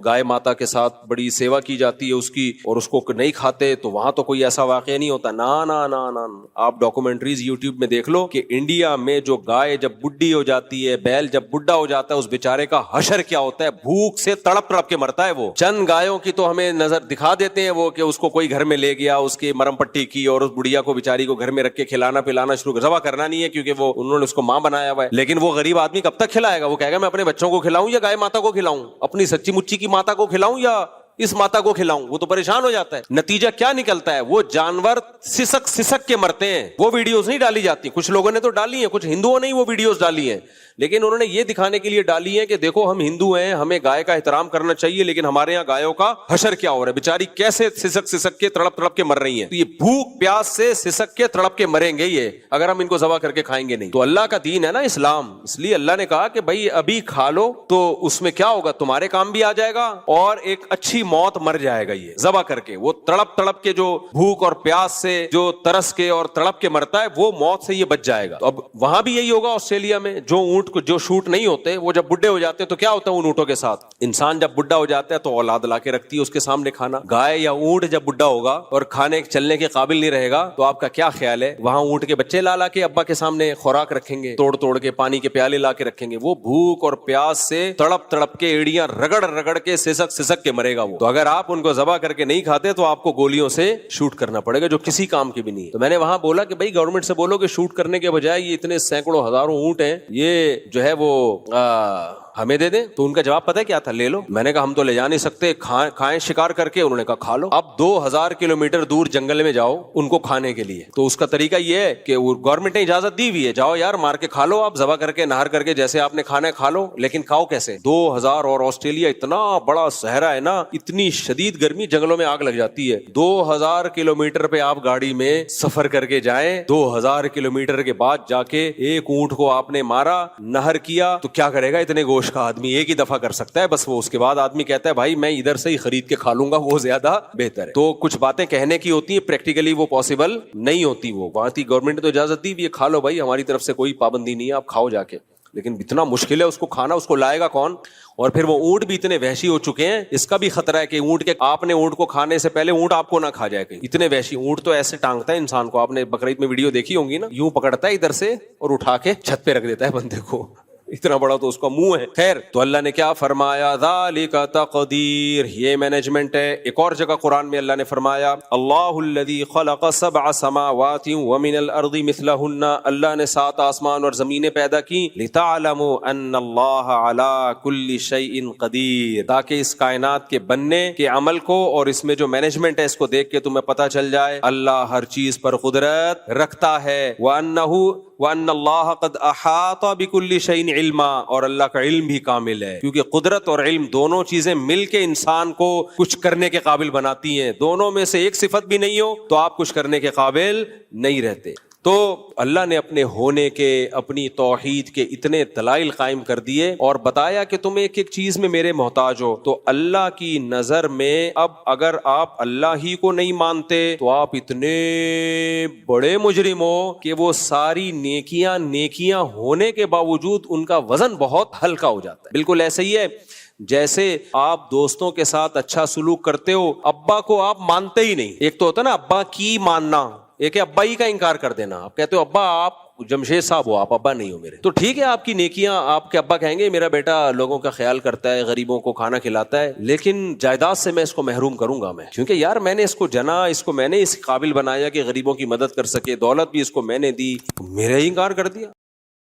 گائے ماتا کے ساتھ بڑی سیوا کی جاتی ہے اس کی, اور اس کو نہیں کھاتے, تو وہاں تو کوئی ایسا واقعہ نہیں ہوتا. نا نا نا نا, آپ ڈاکومنٹریز یوٹیوب میں دیکھ لو کہ انڈیا میں جو گائے جب بڈھی ہو جاتی ہے, بیل جب بڈھا ہو جاتا ہے, اس بیچارے کا حشر کیا ہوتا ہے, بھوک سے تڑپ تڑپ کے مرتا ہے. وہ چند گایوں کی تو ہمیں نظر دکھا دیتے ہیں وہ کہ اس کو کوئی گھر میں لے گیا, اس کی مرم پٹی کی, اور اس بڑھیا کو بیچاری کو گھر میں رکھ کے کھلانا پلانا شروع, ذبح کرنا نہیں ہے کیونکہ وہ انہوں نے اس کو ماں بنایا ہوا ہے. لیکن وہ غریب آدمی کب تک کھلائے گا؟ وہ کہے گا میں اپنے بچوں کو کھلاؤں یا گائے ماتا کو کھلاؤں, اپنی سچی مچی کی ماتا کو کھلاؤں یا اس ماتا کو کھلاؤں؟ وہ تو پریشان ہو جاتا ہے. نتیجہ کیا نکلتا ہے؟ وہ جانور سسک سسک کے مرتے ہیں. وہ ویڈیوز نہیں ڈالی جاتی, کچھ لوگوں نے تو ڈالی ہیں, کچھ ہندوؤں نے وہ ویڈیوز ڈالی ہیں, لیکن انہوں نے یہ دکھانے کے لیے ڈالی ہیں کہ دیکھو ہم ہندو ہیں, ہمیں گائے کا احترام کرنا چاہیے, لیکن ہمارے یہاں گایوں کا حشر کیا ہو رہا ہے, بیچاری کیسے سسک سسک کے تڑپ تڑپ کے مر رہی ہیں. تو یہ بھوک پیاس سے سسک کے تڑپ کے مریں گے یہ, اگر ہم ان کو ذبح کر کے کھائیں گے نہیں. تو اللہ کا دین ہے نا اسلام, اس لیے اللہ نے کہا کہ بھائی ابھی کھا لو تو اس میں کیا ہوگا, تمہارے کام بھی آ جائے گا اور ایک اچھی موت مر جائے گا. یہ ذبح کر کے وہ تڑپ تڑپ کے جو بھوک اور پیاس سے جو ترس کے اور تڑپ کے مرتا ہے, وہ موت سے یہ بچ جائے گا. تو اب وہاں بھی یہی ہوگا آسٹریلیا میں, جو اونٹ کو جو شوٹ نہیں ہوتے, وہ جب بڈھے ہو جاتے ہیں تو کیا ہوتا ہے ان اونٹوں کے ساتھ, انسان جب بڈھا ہو جاتا ہے تو اولاد لا کے رکھتی ہے اس کے سامنے کھانا. گائے یا اونٹ جب بڈھا ہوگا اور کھانے چلنے کے قابل نہیں رہے گا, تو آپ کا کیا خیال ہے, وہاں اونٹ کے بچے لا کے ابا کے سامنے خوراک رکھیں گے, توڑ توڑ کے پانی کے پیالے لا کے رکھیں گے. وہ بھوک اور پیاس سے تڑپ تڑپ کے ایڑیاں رگڑ رگڑ کے سسک سسک کے مرے گا وہ. تو اگر آپ ان کو ذبح کر کے نہیں کھاتے تو آپ کو گولیوں سے شوٹ کرنا پڑے گا, جو کسی کام کی بھی نہیں ہے. تو میں نے وہاں بولا کہ بھائی گورنمنٹ سے بولو کہ شوٹ کرنے کے بجائے یہ اتنے سینکڑوں ہزاروں اونٹ ہیں, یہ جو ہے وہ ہمیں دے دیں. تو ان کا جواب پتہ ہے کیا تھا, لے لو. میں نے کہا ہم تو لے جا نہیں سکتے, کھائیں شکار کر کے. انہوں نے کہا کھا لو. اب 2000 کلومیٹر دور جنگل میں جاؤ ان کو کھانے کے لیے. تو اس کا طریقہ یہ ہے کہ گورنمنٹ نے اجازت دی ہوئی ہے, جاؤ یار مار کے کھا لو, آپ ذبح کر کے نہار کر کے جیسے آپ نے کھانا ہے کھا لو, لیکن کھاؤ کیسے؟ 2000, اور آسٹریلیا اتنا بڑا صحرا ہے نا, اتنی شدید گرمی, جنگلوں میں آگ لگ جاتی ہے. 2000 کلومیٹر پہ آپ گاڑی میں سفر کر کے جائیں, 2000 کلومیٹر کے بعد جا کے ایک اونٹ کو آپ نے مارا, نہر کیا, تو کیا کرے گا اتنے گوشت کا آدمی؟ ایک ہی دفعہ کر سکتا ہے بس. وہ اس کے بعد آدمی کہتا ہے بھائی میں ادھر سے ہی خرید کے کھا لوں گا, وہ زیادہ بہتر ہے. تو کچھ باتیں کہنے کی ہوتی ہیں, پریکٹیکلی وہ پاسبل نہیں ہوتی. وہ وہاں کی گورنمنٹ نے تو اجازت دی, یہ کھا لو بھائی, ہماری طرف سے کوئی پابندی نہیں ہے, آپ کھاؤ جا کے. لیکن اتنا مشکل ہے اس کو کھانا, اس کو لائے گا کون؟ اور پھر وہ اونٹ بھی اتنے وحشی ہو چکے ہیں, اس کا بھی خطرہ ہے کہ اونٹ کے آپ نے اونٹ کو کھانے سے پہلے اونٹ آپ کو نہ کھا جائے. اتنے وحشی اونٹ تو ایسے ٹانگتا ہے انسان کو, آپ نے بقرعید میں ویڈیو دیکھی ہوں گی نا, یوں پکڑتا ہے ادھر سے اور اٹھا کے چھت پہ رکھ دیتا ہے بندے کو, اتنا بڑا تو اس کا منہ ہے. خیر, تو اللہ نے کیا فرمایا, ذالک تقدیر, یہ مینجمنٹ ہے. ایک اور جگہ قرآن میں اللہ نے فرمایا, اللہ الذی خلق 7 سماوات ومن الارض مثلہن, اللہ نے 7 آسمان اور زمینیں پیدا کی, لتعلموا ان اللہ علی کل شیء قدیر, تاکہ اس کائنات کے بننے کے عمل کو اور اس میں جو مینجمنٹ ہے اس کو دیکھ کے تمہیں پتہ چل جائے اللہ ہر چیز پر قدرت رکھتا ہے. وَأَنَّ اللَّهَ قَدْ أَحَاطَ بِكُلِّ شَيْءٍ علما, اور اللہ کا علم بھی کامل ہے, کیونکہ قدرت اور علم دونوں چیزیں مل کے انسان کو کچھ کرنے کے قابل بناتی ہیں. دونوں میں سے ایک صفت بھی نہیں ہو تو آپ کچھ کرنے کے قابل نہیں رہتے. تو اللہ نے اپنے ہونے کے, اپنی توحید کے اتنے دلائل قائم کر دیے اور بتایا کہ تم ایک ایک چیز میں میرے محتاج ہو. تو اللہ کی نظر میں اب اگر آپ اللہ ہی کو نہیں مانتے تو آپ اتنے بڑے مجرم ہو کہ وہ ساری نیکیاں ہونے کے باوجود ان کا وزن بہت ہلکا ہو جاتا ہے. بالکل ایسے ہی ہے جیسے آپ دوستوں کے ساتھ اچھا سلوک کرتے ہو, ابا کو آپ مانتے ہی نہیں. ایک تو ہوتا ہے نا ابا کی ماننا, ایک ہے ابا ہی کا انکار کر دینا. آپ کہتے ہو ابا آپ جمشید صاحب ہو, آپ ابا نہیں ہو میرے. تو ٹھیک ہے آپ کی نیکیاں, آپ کے ابا کہیں گے میرا بیٹا لوگوں کا خیال کرتا ہے, غریبوں کو کھانا کھلاتا ہے, لیکن جائیداد سے میں اس کو محروم کروں گا میں, کیونکہ یار میں نے اس کو جنا, اس کو میں نے اس قابل بنایا کہ غریبوں کی مدد کر سکے, دولت بھی اس کو میں نے دی, میرا ہی انکار کر دیا.